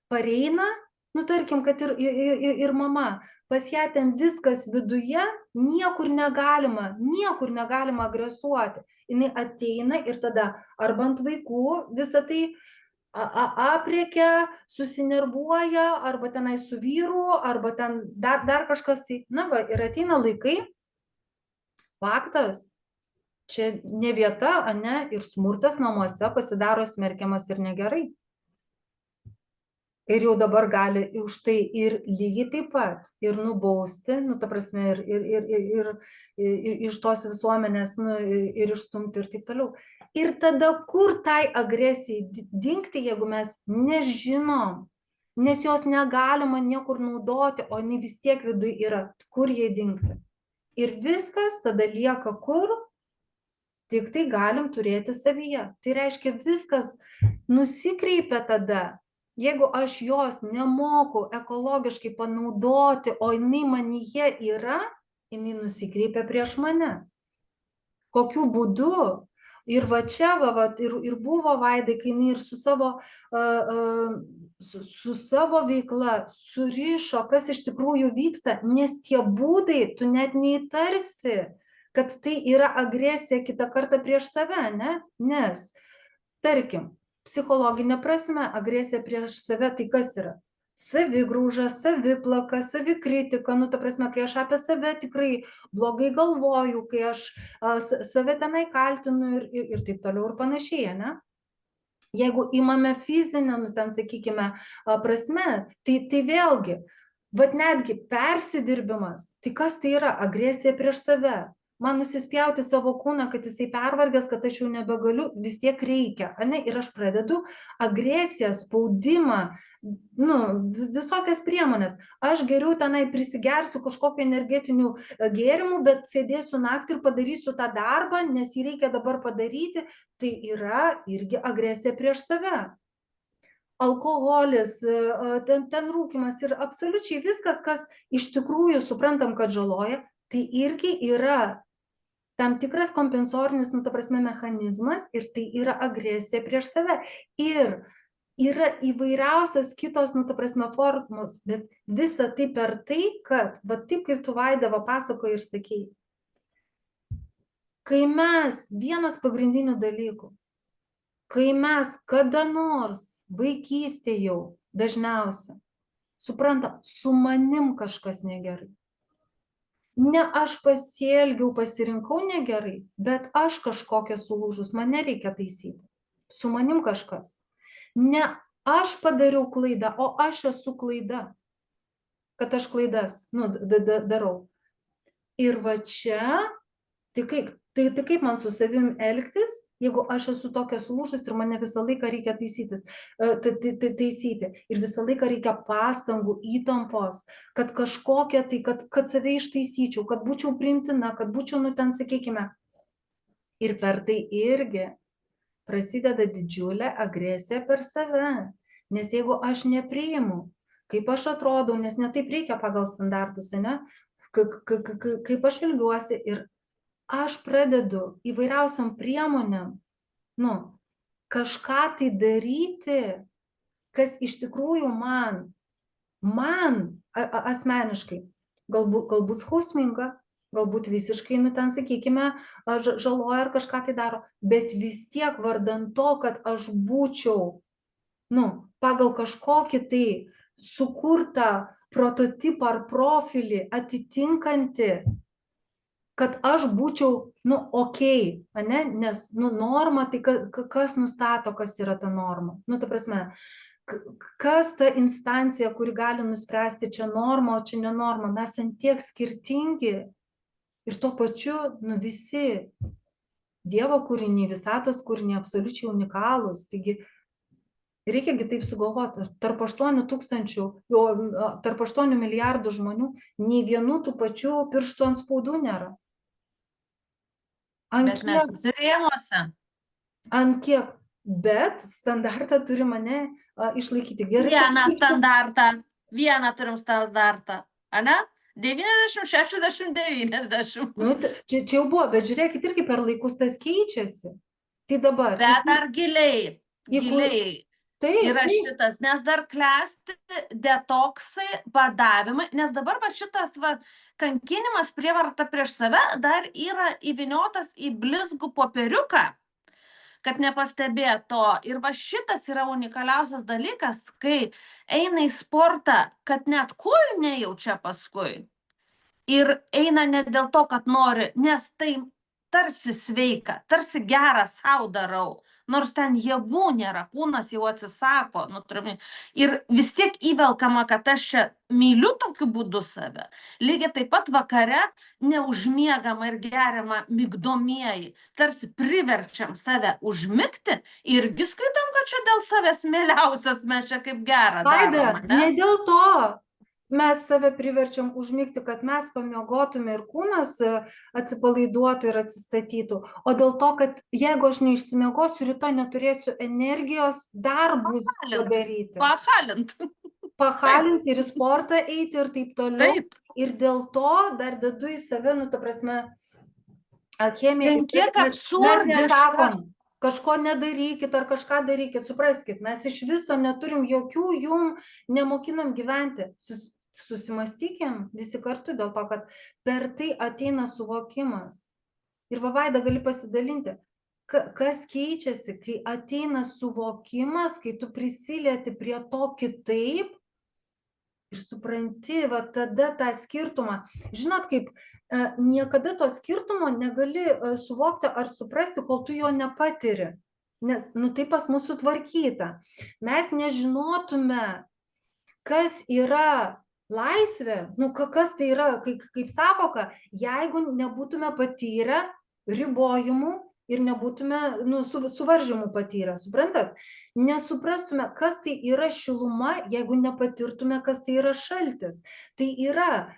Pareina, nu, tarkim, kad ir mama, pas ją ten viskas viduje, niekur negalima agresuoti. Jinai ateina ir tada arba ant vaikų visą tai aprėkia, susinervuoja, arba tenai su vyru, arba ten dar kažkas tai. Na va, ir ateina laikai, faktas, čia ne vieta, ane, ir smurtas namuose pasidaro smerkiamas ir negerai. Ir jau dabar gali už tai ir lygiai taip pat, ir nubausti, nu, ta prasme, ir iš tos visuomenės, nu, ir išstumti ir taip toliau. Ir tada kur tai agresijai dingti, jeigu mes nežinom, nes jos negalima niekur naudoti, o jinai vis tiek viduje yra, kur jai dingti. Ir viskas tada lieka kur? Tik tai galim turėti savyje. Tai reiškia, viskas nusikreipia tada. Jeigu aš jos nemoku ekologiškai panaudoti, o jinai manyje yra, jinai nusikreipia prieš mane. Kokiu būdu? Ir va čia, ir buvo Vaidai, kai jinai ir su savo veikla surišo, kas iš tikrųjų vyksta, nes tie būdai tu net neįtarsi, kad tai yra agresija kitą kartą prieš save, ne? Nes, tarkim, psichologinė prasme, agresija prieš save, tai kas yra? Savigrauža, saviplaka, savikritika, nu, ta prasme, kai aš apie save tikrai blogai galvoju, kai aš save tenai kaltinu ir taip toliau ir panašiai, ne? Jeigu imame fizinę, nu, ten, sakykime, prasme, tai vėlgi, vat netgi persidirbimas, tai kas tai yra? Agresija prieš save. man nusispjauti savo kūną, kad jisai pervargęs, kad aš jau nebegaliu, vis tiek reikia, ane? Ir aš pradedu agresiją, spaudimą, nu, visokias priemonės. Aš geriau tenai prisigersiu kažkokiu energetiniu gėrimu, bet sėdėsiu naktį ir padarysiu tą darbą, nes jį reikia dabar padaryti. Tai yra irgi agresija prieš save. Alkoholis, ten rūkymas ir absoliučiai viskas, kas iš tikrųjų suprantam, kad žaloja, tai irgi yra tam tikras kompensorinis, nu, ta prasme, mechanizmas ir tai yra agresija prieš save. Ir yra įvairiausios kitos, nu, ta prasme, formos, bet visa tai per tai, kad, va taip kaip tu Vaida pasakoji ir sakei, kai mes, vienas pagrindinių dalykų, kai mes kada nors vaikystėje jau dažniausia suprantam, su manim kažkas negerai. Ne aš pasielgiau, pasirinkau negerai, bet aš kažkokia sulūžus, mane reikia taisyti. Su manim kažkas. Ne aš padariau klaidą, o aš esu klaida, kad aš klaidas darau. Ir va čia, tai kaip man su savim elgtis, jeigu aš esu tokia sulūžus ir mane visą laiką reikia taisyti. Ir visą laiką reikia pastangų, įtampos, kad kažkokia tai, kad save ištaisyčiau, kad būčiau priimtina, kad būčiau, nu ten, sakykime. Ir per tai irgi prasideda didžiulė agresija per save. Nes jeigu aš nepriimu, kaip aš atrodau, nes ne taip reikia pagal standartus, ne? Kaip aš elgiuosi ir aš pradedu įvairiausiam priemonėm, nu, kažką tai daryti, kas iš tikrųjų man asmeniškai, galbūt skausminga, galbūt visiškai, nu ten, sakykime, žaloja ar kažką tai daro, bet vis tiek vardan to, kad aš būčiau, nu, pagal kažkokį tai sukurtą prototipą ar profilį atitinkantį, kad aš būčiau, nu, okei, ane, nes, nu, norma, tai kas nustato, kas yra ta norma, nu, ta prasme, kas ta instancija, kuri gali nuspręsti čia norma, o čia nenorma, mes ant tiek skirtingi ir tuo pačiu, nu, visi Dievo kūriniai, visatos kūriniai absoliučiai unikalūs, taigi reikiagi taip sugalvoti, tarp 8 milijardų žmonių nei vienų tų pačių pirštų ant spaudų nėra. Bet mes visi rėmuose. Ant kiek? Bet standartą turi mane išlaikyti gerai. Vieną turim standartą, ane? 90, 60, 90. Nu, čia jau buvo, bet žiūrėkit, irgi per laikus tas keičiasi. Tai dabar. Bet dar giliai yra šitas, nes dar klesti detoksai, badavimai, nes dabar va šitas kankinimas, prievarta prieš save dar yra įvyniotas į blizgų popieriuką, kad nepastebėto. Ir va šitas yra unikaliausias dalykas, kai eina į sportą, kad net kojų nejaučia paskui. Ir eina ne dėl to, kad nori, nes tai tarsi sveika, tarsi gerą sau darau, nors ten jėgų nėra, kūnas jau atsisako. Ir vis tiek įvelkama, kad aš čia myliu tokiu būdu save. Lygiai taip pat vakare neužmiegama ir geriama migdomieji. Tarsi priverčiam save užmigti, irgi skaitam, kad čia dėl savęs mieliausias, mes čia kaip gerą darom. Vaida, ne dėl to mes save priverčiam užmigti, kad mes pamiegotume ir kūnas atsipalaiduotų ir atsistatytų, o dėl to, kad jeigu aš neišsimiegosiu, rytoj neturėsiu energijos darbus padaryti. Pahalinti ir į sportą eiti ir taip toliau. Taip. Ir dėl to dar dedu į save, nu, ta prasme, chemiją. Mes nesakom, kažko nedarykit ar kažką darykit, supraskit, mes iš viso neturim jokių, jum nemokinam gyventi. Susimastykim visi kartu dėl to, kad per tai ateina suvokimas. Ir Vaida gali pasidalinti, kas keičiasi, kai ateina suvokimas, kai tu prisilieti prie to kitaip ir supranti, va tada tą skirtumą. Žinot, kaip niekada to skirtumo negali suvokti ar suprasti, kol tu jo nepatiri. Nes, nu, tai pas mūsų sutvarkyta. Mes nežinotume, kas yra laisvė, nu kas tai yra, kaip savoka, jeigu nebūtume patyrę ribojimų ir nebūtume suvaržymų patyrę, suprantat? Nesuprastume, kas tai yra šiluma, jeigu nepatirtume, kas tai yra šaltis. Tai yra,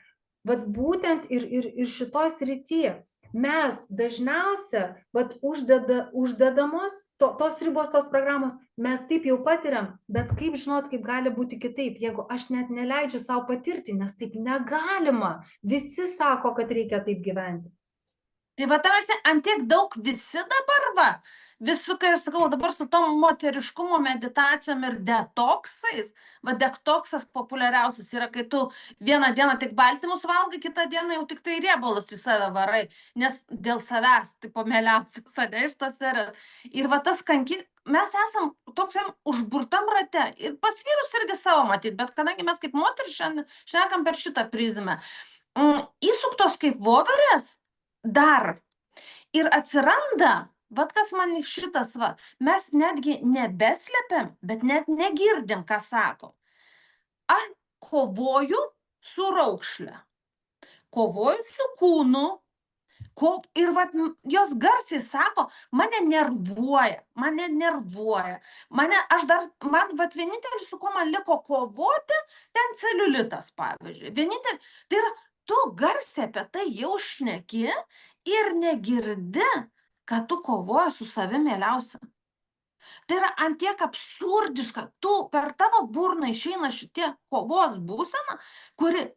vat būtent ir šitoj srityje. Mes dažniausia, vat uždedamos tos ribos, tos programos, mes taip jau patiriam, bet kaip žinot, kaip gali būti kitaip, jeigu aš net neleidžiu savo patirti, nes taip negalima. Visi sako, kad reikia taip gyventi. Tai va, tavasi, antiek daug visi dabar, va, visų, kai aš sakau, dabar su tom moteriškumo meditacijom ir detoksais, va, detoksas populiariausias yra, kai tu vieną dieną tik baltymus valgai, kitą dieną jau tik tai riebalus į save varai, nes dėl savęs, tai pomėliausias, ane, iš tos serijos. Ir va, tas mes esam toksiam užburtam rate, ir pas vyrus irgi savo matyt, bet kadangi mes kaip moteris šiandien šnekam per šitą prizmę, įsuktos kaip voverės, dar. Ir atsiranda, vat kas man šitas, va, mes netgi nebeslepiam, bet net negirdim, ką sako. Aš kovoju su raukšle, kovoju su kūnu, ir vat jos garsiai sako, mane nervuoja, man vat vienintelis, su kuo man liko kovoti, ten celiulitas, pavyzdžiui. Vienintelis, tai yra, tu garsiai apie tai jau šneki ir negirdi, kad tu kovoji su savim mieliausia. Tai yra antiek absurdiška, per tavo burną išeina šitie kovos būsena,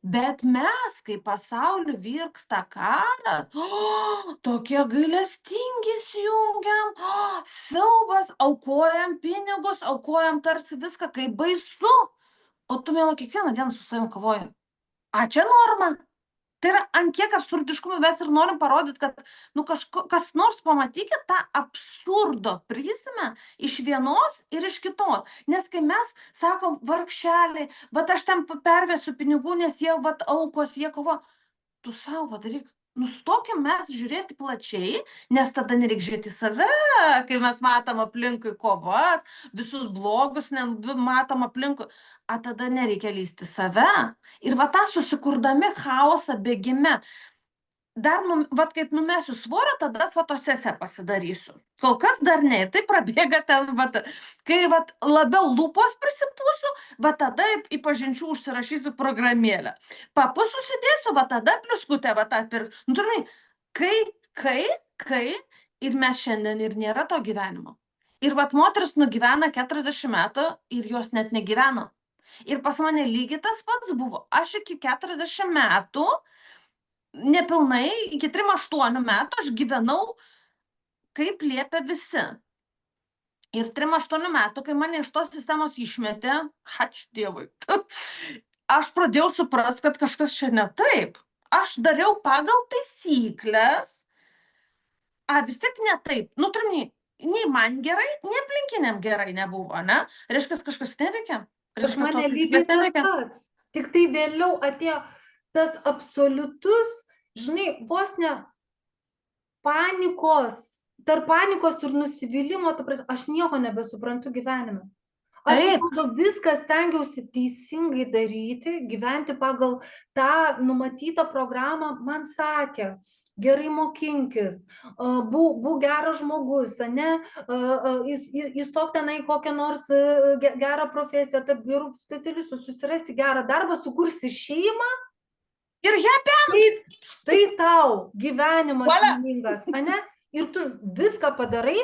bet mes, kai pasauliu virksta karas, tokie gailestingi įsijungiam, siaubas, aukojam pinigus, aukojam tarsi viską, kaip baisu. O tu, miela, kiekvieną dieną su savim kovoji. A, čia norma. Tai yra ant kiek absurdiškumų, mes ir norim parodyti, kad kas nors pamatykit tą absurdo prizmę iš vienos ir iš kitos. Nes kai mes sakom, vargšeliai, vat aš ten pervesiu pinigų, nes jie vat aukos, jie kovo, tu savo padaryk. Nustokim mes žiūrėti plačiai, nes tada nereikia žiūrėti save, kai mes matom aplinkui kovas, visus blogus matom aplinkui, a tada nereikia lysti save. Ir va tą susikurdami chaosą bėgime, dar, vat kaip numesiu svorio, tada fotosesiją pasidarysiu. Kol kas dar ne, ir tai prabėga ten, vat, kai vat labiau lūpos prisipūsiu, va tada į pažinčių užsirašysiu programėlę. Papus susidėsiu, va tada pliuskutę, va tą pirk. Nu, turime, kai, ir mes šiandien ir nėra to gyvenimo. Ir vat moteris nugyvena 40 metų ir jos net negyveno. Ir pas mane lygiai tas pats buvo. Aš iki 40 metų, nepilnai, iki 3-8 metų aš gyvenau, kaip liepia visi. Ir 3-8 metų, kai mane iš tos sistemos išmetė, ačiū Dievui, aš pradėjau suprasti, kad kažkas čia ne taip. Aš dariau pagal taisyklės, vis tiek ne taip. Nu, turime, nei man gerai, nei aplinkiniam gerai nebuvo, ne? Reiškia, kažkas neveikia. Pas mane lygiai tas pats. Tik tai vėliau atėjo tas absoliutus, žinai, vos ne panikos, tarp panikos ir nusivylimo, aš nieko nebesuprantu gyvenime. Aš pagal viską stengiausi teisingai daryti, gyventi pagal tą numatytą programą, man sakė, gerai mokinkis, būk geras žmogus, ne, įstok tenai kokią nors gerą profesiją, tarp gerų specialistų, susirasi gerą darbą, sukursi šeimą. Ir happy. Štai tau gyvenimas laimingas, ane? Ir tu viską padarai.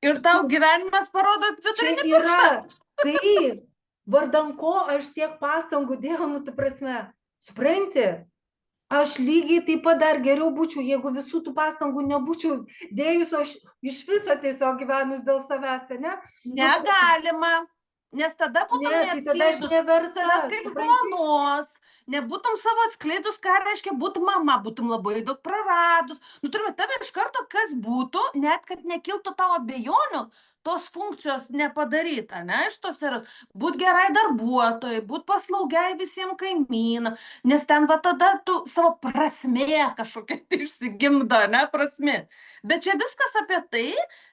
Ir tau gyvenimas parodo vidurinį pirštą. Čia yra, tai vardan ko aš tiek pastangų dėjau, nu, tu prasme, supranti, aš lygiai taip pat dar geriau būčiau, jeigu visų tų pastangų nebūčiau dėjus, aš iš viso tiesiog gyvenus dėl savęs, ne? Negalima, nes tada būtum neatskleidus savęs kaip žmonos, nebūtum savo atskleidus, ką reiškia būtum mama, būtum labai daug praradus. Nu, turime, tave iš karto kas būtų, net kad nekiltų tavo abejonių, tos funkcijos nepadaryta, ne, iš tos serijos. Būt gerai darbuotojai, būt paslaugiai visiems kaimynam, nes ten va tada tu savo prasmė kažkokia tai išsigimdo, ne, prasmė. Bet čia viskas apie tai,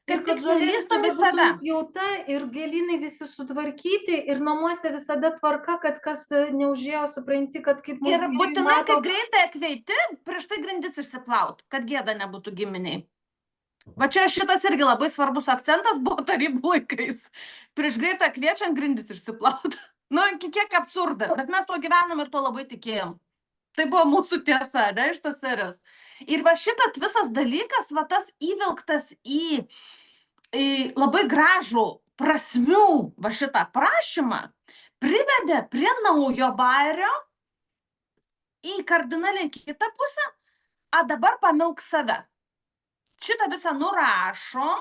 Ir kad kad tik žolė nelįstum į visada būtų save. nupjauta ir gėlynai visi sutvarkyti ir namuose visada tvarka, kad kas neužėjo, supranti, kad kaip Ir muziejui būtinai, kai mato. greitai akveiti, prieš tai grindis išsiplaut, kad gėda nebūtų giminiai. Va čia šitas irgi labai svarbus akcentas buvo tarybų laikais. Prieš greitą kviečiant grindis išsiplaut. Nu, kiek absurda, bet mes tuo gyvenam ir tuo labai tikėjom. Tai buvo mūsų tiesa, ne, iš tos serijos. Ir va šitas visas dalykas, va tas įvilktas į labai gražų prasmių va šitą prašymą, privedė prie naujo bajerio į kardinaliai kitą pusę, a dabar pamilk save. Šitą visą nurašom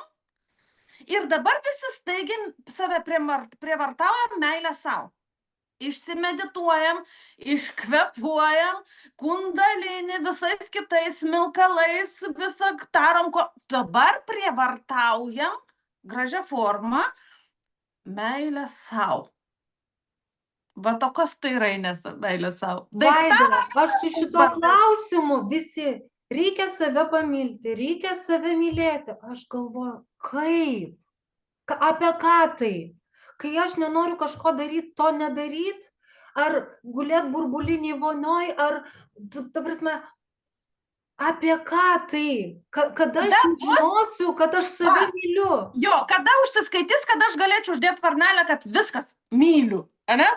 ir dabar visi staigiai save prievartaujam meilę savo. Išsimedituojam, iškvepuojam, kundalinį visais kitais milkalais, visą tarom, ko dabar prievartaujam, gražią formą, meilę savo. Va to kas tai yra, Inesa, meilė savo. Vaida, aš su šito klausimu visi, reikia save pamilti, reikia save mylėti. Aš galvoju, kaip? Apie ką tai? Kai aš nenoriu kažko daryti, to nedaryti, ar gulėt burbuliniai vonioj, ar, ta prasme, apie ką tai? Kada aš žinosiu, kad aš save myliu? Jo, kada užsiskaitys, kad aš galėčiau uždėti varnelę, kad viskas, myliu, ane?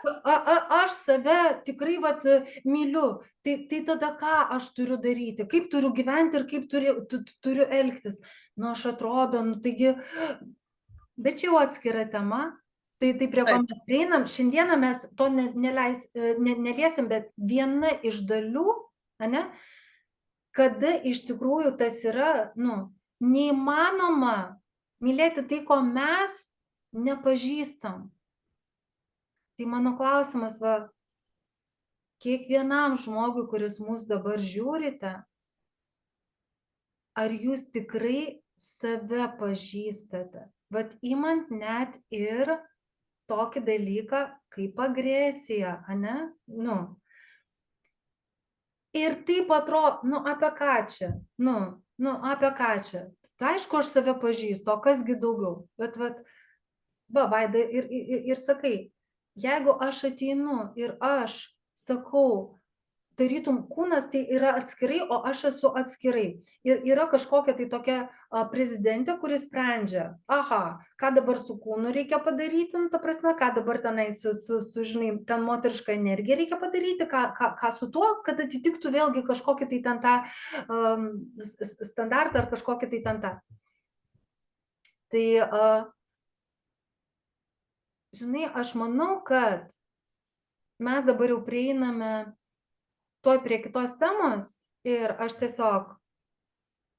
Aš save tikrai vat myliu. Tai tada ką aš turiu daryti? Kaip turiu gyventi ir kaip turiu elgtis? Nu, aš atrodo, nu, taigi, bet čia jau atskira tema. Tai prie ko mes prieinam. Šiandieną mes to neliesim, bet viena iš dalių, ane, kada iš tikrųjų tas yra, nu, neįmanoma mylėti tai, ko mes nepažįstam. Tai mano klausimas, va, kiekvienam žmogui, kuris mus dabar žiūrite, ar jūs tikrai save pažįstate? Vat imant net ir tokį dalyką kaip agresija, ane? Nu. Ir taip atrodo, nu apie ką čia? Nu apie ką čia? Tai aišku, aš save pažįstu, o kasgi daugiau? Bet va, Vaida, ir sakai, jeigu aš ateinu ir aš sakau, tarytum kūnas tai yra atskirai, o aš esu atskirai. Ir yra kažkokia tai tokia prezidentė, kuris sprendžia, aha, ką dabar su kūnu reikia padaryti, nu, ta prasme, ką dabar tenai su žinai, ten moterišką energiją reikia padaryti, ką su tuo, kad atitiktų vėlgi kažkokį tai ten tą standartą ar kažkokį tai ten tą. Tai, žinai, aš manau, kad mes dabar jau prieiname tuoj prie kitos temos ir aš tiesiog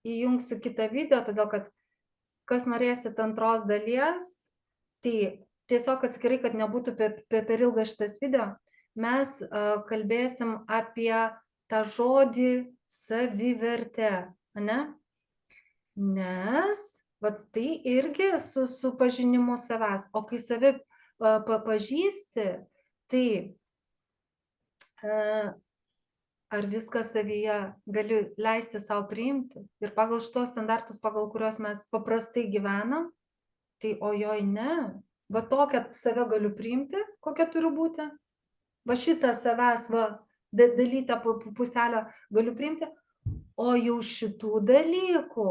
įjungsiu kitą video, todėl kad kas norėsit antros dalies, tai tiesiog atskirai, kad nebūtų per ilgas šitas video, mes kalbėsim apie tą žodį savivertė, ne? Nes va, tai irgi su pažinimu savęs, o kai save pažįsti, tai ar viską savyje galiu leisti savo priimti. Ir pagal šitos standartus, pagal kuriuos mes paprastai gyvenam, tai ojoj ne. Va tokią save galiu priimti, kokia turiu būti. Va šitą savęs, va, dalytą puselę galiu priimti. O jau šitų dalykų,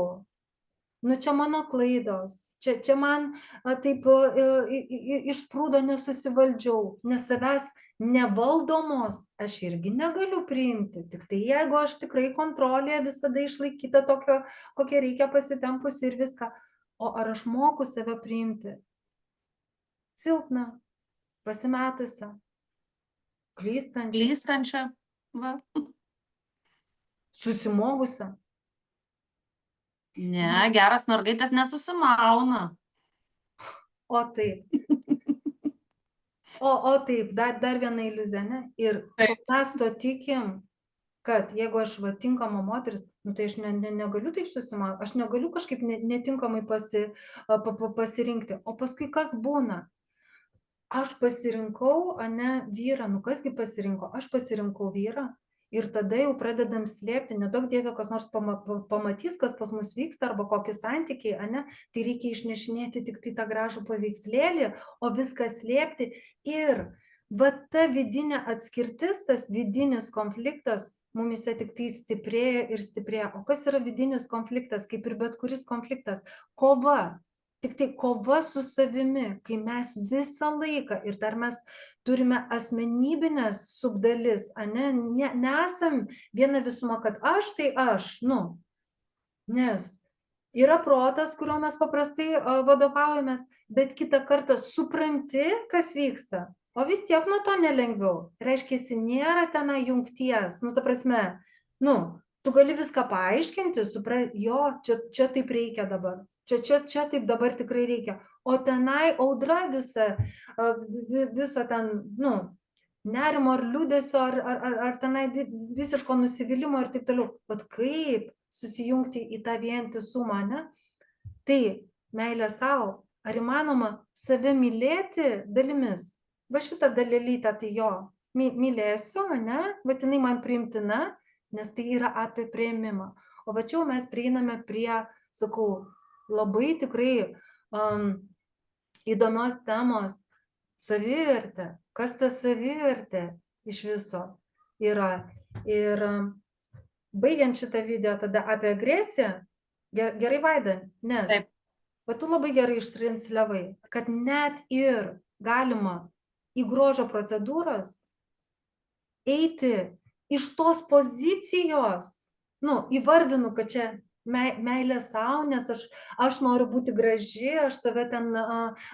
nu čia mano klaidos, čia man taip išsprūdo, nesusivaldžiau, nes savęs nevaldomos aš irgi negaliu priimti, tik tai jeigu aš tikrai kontrolėje visada išlaikyta tokio, kokia reikia pasitempusi ir viską. O ar aš moku save priimti? Silpną, pasimetusią, klystančią, va. Susimovusią. Ne, geras mergaitės nesusimauna. O taip. O taip, dar viena iliuzija, ne? Ir mes to tikim, kad jeigu aš va tinkama moteris, nu, tai aš negaliu taip susimauti, aš negaliu kažkaip netinkamai pasirinkti. O paskui kas būna? Aš pasirinkau, ane, vyrą, nu kasgi pasirinko? Aš pasirinkau vyrą ir tada jau pradedam slėpti, nedaug dievė, kas nors pamatys, kas pas mus vyksta arba kokie santykiai, ane, tai reikia išnešinėti tik tai tą gražų paveikslėlį, o viską slėpti ir va ta vidinė atskirtis, tas vidinis konfliktas mumise tik tai stiprėja ir stiprėja. O kas yra vidinis konfliktas, kaip ir bet kuris konfliktas? Kova. Tik tai kova su savimi, kai mes visą laiką ir dar mes turime asmenybinės subdalis, ane, nesam viena visuma, kad aš tai aš, nu, nes yra protas, kuriuo mes paprastai vadovaujamės, bet kitą kartą supranti, kas vyksta, o vis tiek nuo to nelengviau. Reiškia, nėra tenai jungties, nu, ta prasme, nu, tu gali viską paaiškinti, jo, čia taip reikia dabar. Čia taip dabar tikrai reikia. O tenai audra viso ten, nu, nerimo ar liūdesio, ar tenai visiško nusivylimo ir taip toliau. Bet kaip susijungti į tą vientisumą, ne? Tai meilė savo, ar įmanoma save mylėti dalimis? Va šitą dalelytę, tai jo, mylėsiu, ne? Bet jinai man priimtina, nes tai yra apie priėmimą. O va čia mes prieiname prie, sakau, labai tikrai įdomios temos savivertė. Kas ta savivertė iš viso yra? Ir baigiant šitą video tada apie agresiją, gerai Vaida, nes tu labai gerai ištransliavai, kad net ir galima į grožio procedūras eiti iš tos pozicijos, nu, įvardinu, kad čia meilė savo, nes aš noriu būti graži, aš save ten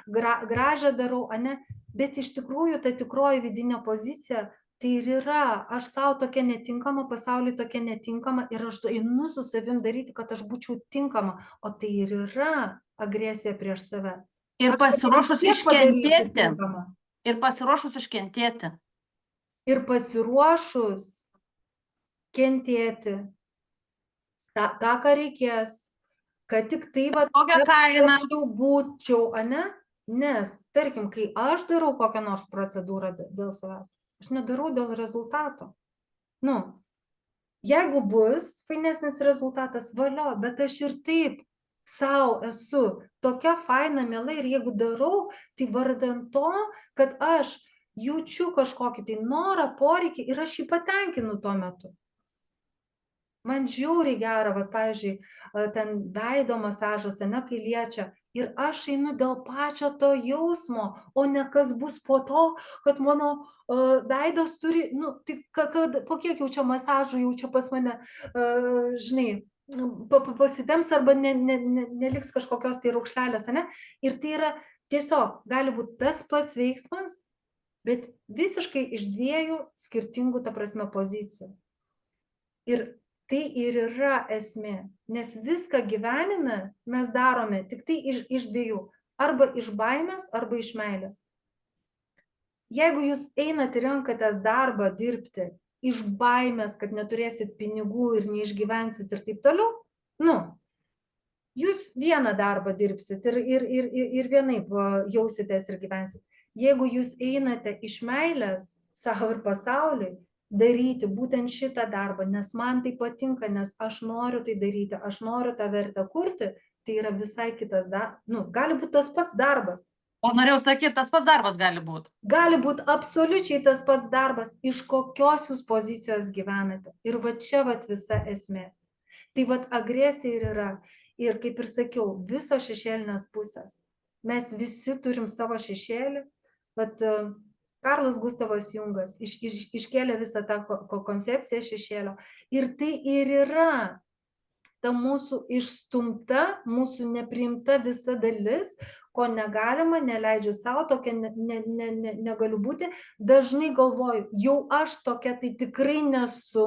gražią darau, ane, bet iš tikrųjų ta tikroji vidinė pozicija, tai ir yra, aš savo tokia netinkama, pasauliui tokia netinkama ir aš einu su savim daryti, kad aš būčiau tinkama, o tai ir yra agresija prieš save. Ir pasiruošus iškentėti. Ir pasiruošus iškentėti. Ir pasiruošus kentėti. tą, ką reikės, kad tik tai būčiau, ane? Nes, tarkim, kai aš darau kokią nors procedūrą dėl savęs, aš nedarau dėl rezultato. Nu, jeigu bus fainesnis rezultatas, valio, bet aš ir taip sau esu tokia faina, miela, ir jeigu darau, tai vardan to, kad aš jaučiu kažkokį tai norą, poreikį ir aš jį patenkinu tuo metu. Man žiauriai gera, va, pavyzdžiui, ten veido masažas, ne, kai liečia, ir aš einu dėl pačio to jausmo, o ne kas bus po to, kad mano veidas turi, nu, tai po kiek jau čia masažų, jau čia pas mane, žinai, pasitemps arba neliks kažkokios tai raukšlelės, ne? Ir tai yra tiesiog, gali būti tas pats veiksmas, bet visiškai iš dviejų skirtingų, ta prasme, pozicijų. Ir tai ir yra esmė, nes viską gyvenime mes darome tik tai iš dviejų, arba iš baimės, arba iš meilės. Jeigu jūs einate ir renkatės darbą dirbti iš baimės, kad neturėsit pinigų ir neišgyvensit ir taip toliau, nu, jūs vieną darbą dirbsit ir vienaip jausitės ir gyvensit. Jeigu jūs einate iš meilės savo ir pasauliui, daryti būtent šitą darbą, nes man tai patinka, nes aš noriu tai daryti, aš noriu tą vertę kurti, tai yra visai kitas darbas. Nu, gali būti tas pats darbas. O norėjau sakyti, tas pats darbas gali būti. Gali būti absoliučiai tas pats darbas, iš kokios jūs pozicijos gyvenate. Ir va čia va visa esmė. Tai va agresija ir yra. Ir kaip ir sakiau, visos šešėlinės pusės. Mes visi turim savo šešėlį. Vat Karlas Gustavas Jungas iškėlė visą tą koncepciją šešėlio. Ir tai ir yra ta mūsų išstumta, mūsų nepriimta visa dalis, ko negalima, neleidžiu savo, tokia negaliu būti. Dažnai galvoju, jau aš tokia tai tikrai nesu,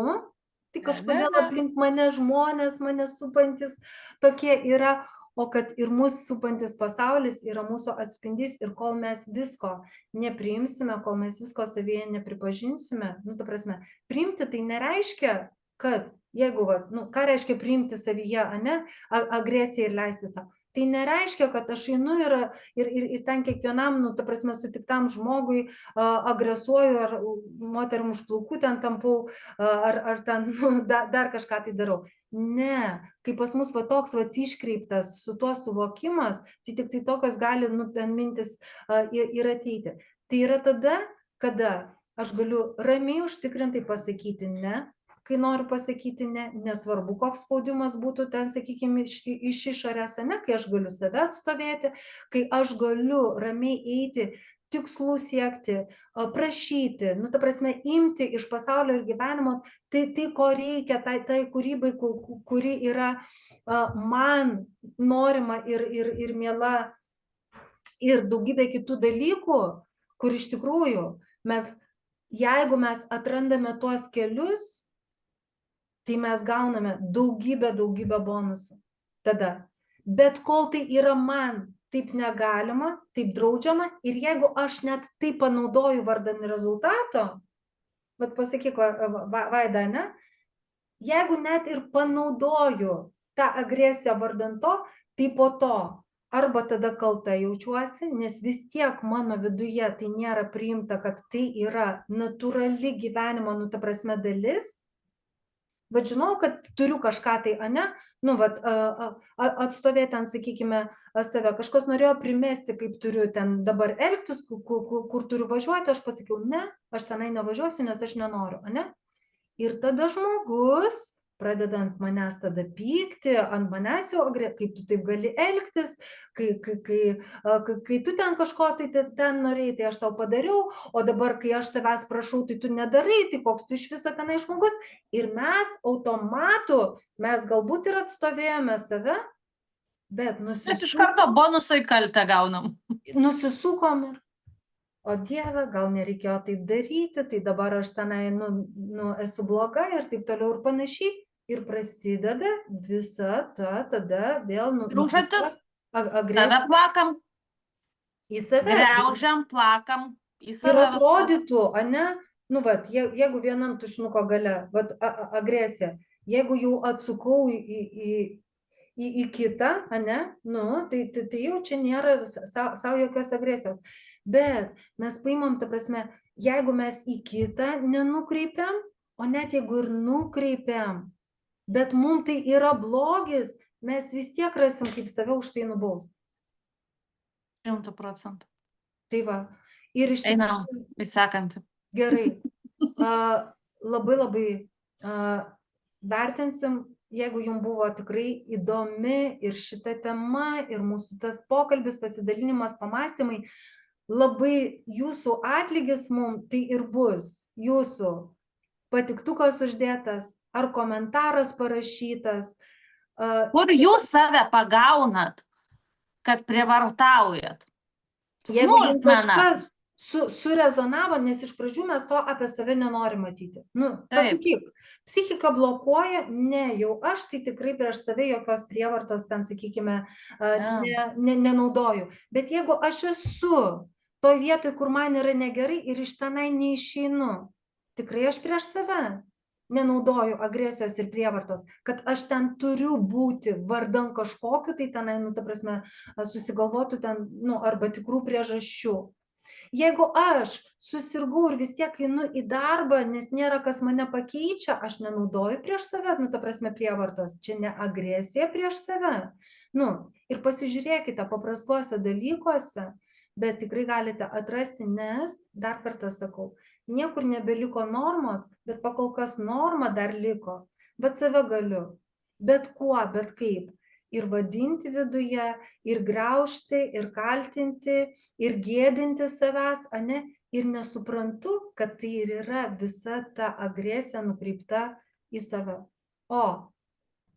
tai kažkodėl aplink mane žmonės, mane supantis tokie yra. O kad ir mūsų supantis pasaulis yra mūsų atspindys ir kol mes visko nepriimsime, kol mes visko savyje nepripažinsime, nu, ta prasme, priimti tai nereiškia kad jeigu, ką reiškia priimti savyje, agresiją ir leisti savo. Tai nereiškia, kad aš einu ir ten kiekvienam, ta prasme, sutiktam žmogui agresuoju, ar moterim už plaukų ten tampau, ar ten dar kažką tai darau. Ne, kai pas mus toks iškreiptas su tuo suvokimas, tai tik tai tokios gali ten mintis ir ateiti. Tai yra tada, kada aš galiu ramiai užtikrintai pasakyti ne, kai noriu pasakyti ne, nesvarbu, koks spaudimas būtų ten, sakykime, iš išorės, ne, kai aš galiu save atstovėti, kai aš galiu ramiai eiti, tikslų siekti, prašyti, ta prasme, imti iš pasaulio ir gyvenimo tai, ko reikia, tai kūrybai, kuri yra man norima ir miela, ir daugybė kitų dalykų, kur iš tikrųjų jeigu mes atrandame tuos kelius, tai mes gauname daugybę bonusų. Tada. Bet kol tai yra man taip negalima, taip draudžiama, ir jeigu aš net tai panaudoju vardan rezultato, pasakyk, Vaida, ne? Jeigu net ir panaudoju tą agresiją vardan to, tai po to arba tada kalta jaučiuosi, nes vis tiek mano viduje tai nėra priimta, kad tai yra natūrali gyvenimo, ta prasme, dalis. Žinau, kad turiu kažką tai, atstovėti ten, sakykime, save. Kažkas norėjo primesti, kaip turiu ten dabar elgtis, kur turiu važiuoti, aš pasakiau, ne, aš tenai nevažiuosiu, nes aš nenoriu, ne? Ir tada žmogus pradeda ant manęs tada pykti, ant manęs jau, kaip tu taip gali elgtis, kai tu ten kažko tai ten norėjai, tai aš tau padariau, o dabar, kai aš tavęs prašau, tai tu nedarai, tai koks tu iš viso tenai žmogus. Ir mes automatu, mes galbūt ir atstovėjome save, bet Mes iš karto bonusai kaltę gaunam. Nusisukom ir, o Dieve, gal nereikėjo taip daryti, tai dabar aš tenai, esu bloga ir taip toliau ir panašiai. Ir prasideda visa ta, tada vėl Grūžantis, agresija. tada plakam, į save. Griaužiam, plakam, į save. Ir atrodytų, jeigu vienam tušinuko gale, agresija, jeigu jau atsukau į kitą, tai jau čia nėra savo jokios agresijos. Bet mes paimam, ta prasme, jeigu mes į kitą nenukreipiam, o net jeigu ir nukreipiam, bet mums tai yra blogis, mes vis tiek rasim, kaip save už tai nubaus. 100%. Tai va. Ir iš tikrųjų. Einam, įsekantį. Gerai. Labai vertinsim, jeigu jums buvo tikrai įdomi ir šita tema, ir mūsų tas pokalbis, pasidalinimas, pamastymai, labai jūsų atlygis mums tai ir bus. Jūsų patiktukas uždėtas, ar komentaras parašytas. Kur jūs save pagaunat, kad prievartaujat? Jeigu jums kažkas surezonavo, nes iš pradžių mes to apie save nenorim matyti. Pasakyk, psichika blokuoja, ne, jau aš tai tikrai prieš save jokios prievartos ten, sakykime, nenaudoju. Bet jeigu aš esu toj vietoj, kur man yra negerai ir iš tenai neišeinu, tikrai aš prieš save nenaudoju agresijos ir prievartos, kad aš ten turiu būti vardan kažkokiu, tai tenai, ta prasme, susigalvotų ten, arba tikrų priežasčių. Jeigu aš susirgau ir vis tiek einu į darbą, nes nėra kas mane pakeičia, aš nenaudoju prieš save, ta prasme, prievartos. Čia ne agresija prieš save. Ir pasižiūrėkite paprastuose dalykuose, bet tikrai galite atrasti, nes, dar kartą sakau, niekur nebeliko normos, bet pakol kas norma dar liko. Bet save galiu. Bet kuo, bet kaip. Ir vadinti viduje, ir graužti, ir kaltinti, ir gėdinti savęs, ir nesuprantu, kad tai ir yra visa ta agresija nukreipta į save. O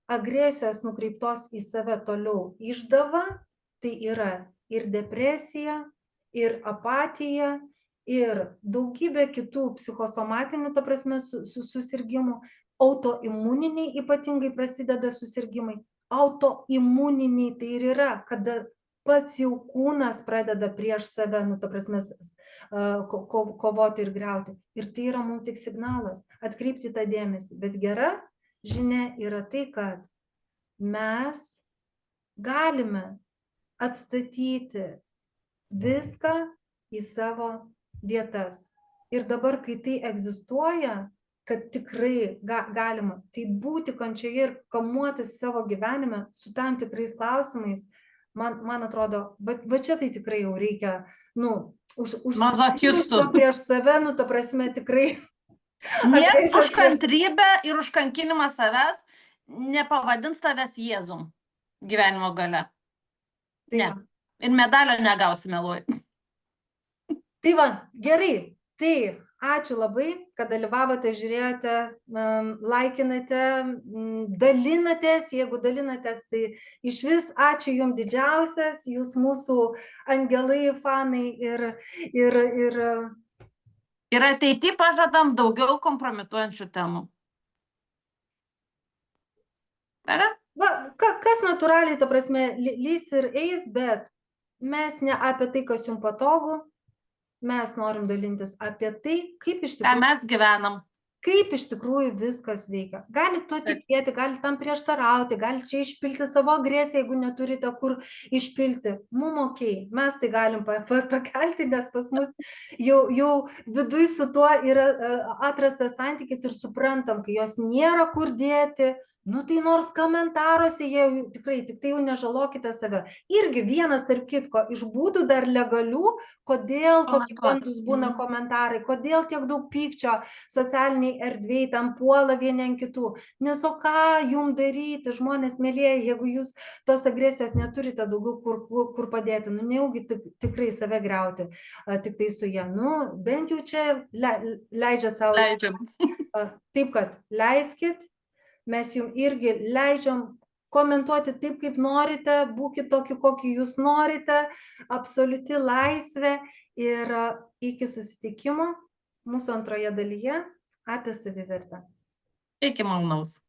agresijos nukreiptos į save toliau išdava, tai yra ir depresija, ir apatija, ir daugybė kitų psichosomatinių, ta prasme, susirgymų, autoimuniniai ypatingai prasideda susirgymai. Autoimuniniai tai ir yra, kada pats jau kūnas pradeda prieš save, nu, ta prasme, kovoti ir griauti. Ir tai yra mums tik signalas, atkreipti tą dėmesį. Bet gera žinia yra tai, kad mes galime atstatyti viską į savo vietas. Ir dabar, kai tai egzistuoja, kad tikrai galima, tai būti kančioje ir kamuotis savo gyvenime su tam tikrais klausimais, man atrodo, va čia tai tikrai jau reikia, nu, užsikrūsto prieš save, nu, ta prasme, tikrai. Niekas už kantrybę ir už kankinimą savęs nepavadins tavęs Jėzum gyvenimo gale. Ne. Ir medalio negausi meluoti. Tai va, gerai. Tai ačiū labai, kad dalyvavote, žiūrėjote, laikinate, dalinatės. Jeigu dalinatės, tai iš vis ačiū jums didžiausias, jūs mūsų angelai, fanai ir ateity pažadam daugiau kompromituojančių temų. Ar? Va, kas natūraliai, ta prasme, lys ir eis, bet mes ne apie tai, kas jums patogu. Mes norim dalintis apie tai, kaip iš tikrųjų, mes gyvenam. Kaip iš tikrųjų viskas veikia. Galit to tikėti, galit tam prieštarauti, galit čia išpilti savo agresiją, jeigu neturite kur išpilti. Mum okei, mes tai galim pakelti, nes pas mus jau viduj su tuo yra atrastas santykis ir suprantam, kai jos nėra kur dėti. Nu tai nors komentaruose jie tikrai, tik tai jau nežalokite save. Irgi vienas, tarp kitko, iš būdų dar legalių, kodėl tokie kandus būna komentarai, kodėl tiek daug pykčio socialiniai erdvėjai tam puola vieni ant kitų. Nes o ką jum daryti, žmonės mėlėjai, jeigu jūs tos agresijos neturite daugiau kur padėti, nu nejaugi tikrai save griauti, tik tai su jie. Nu, bent jau čia leidžiat savo. Leidžiam. Taip, kad leiskit. Mes jums irgi leidžiam komentuoti taip, kaip norite, būkit tokį, kokį jūs norite, absoliuti laisvė ir iki susitikimo mūsų antroje dalyje apie savivertę. Iki malonaus.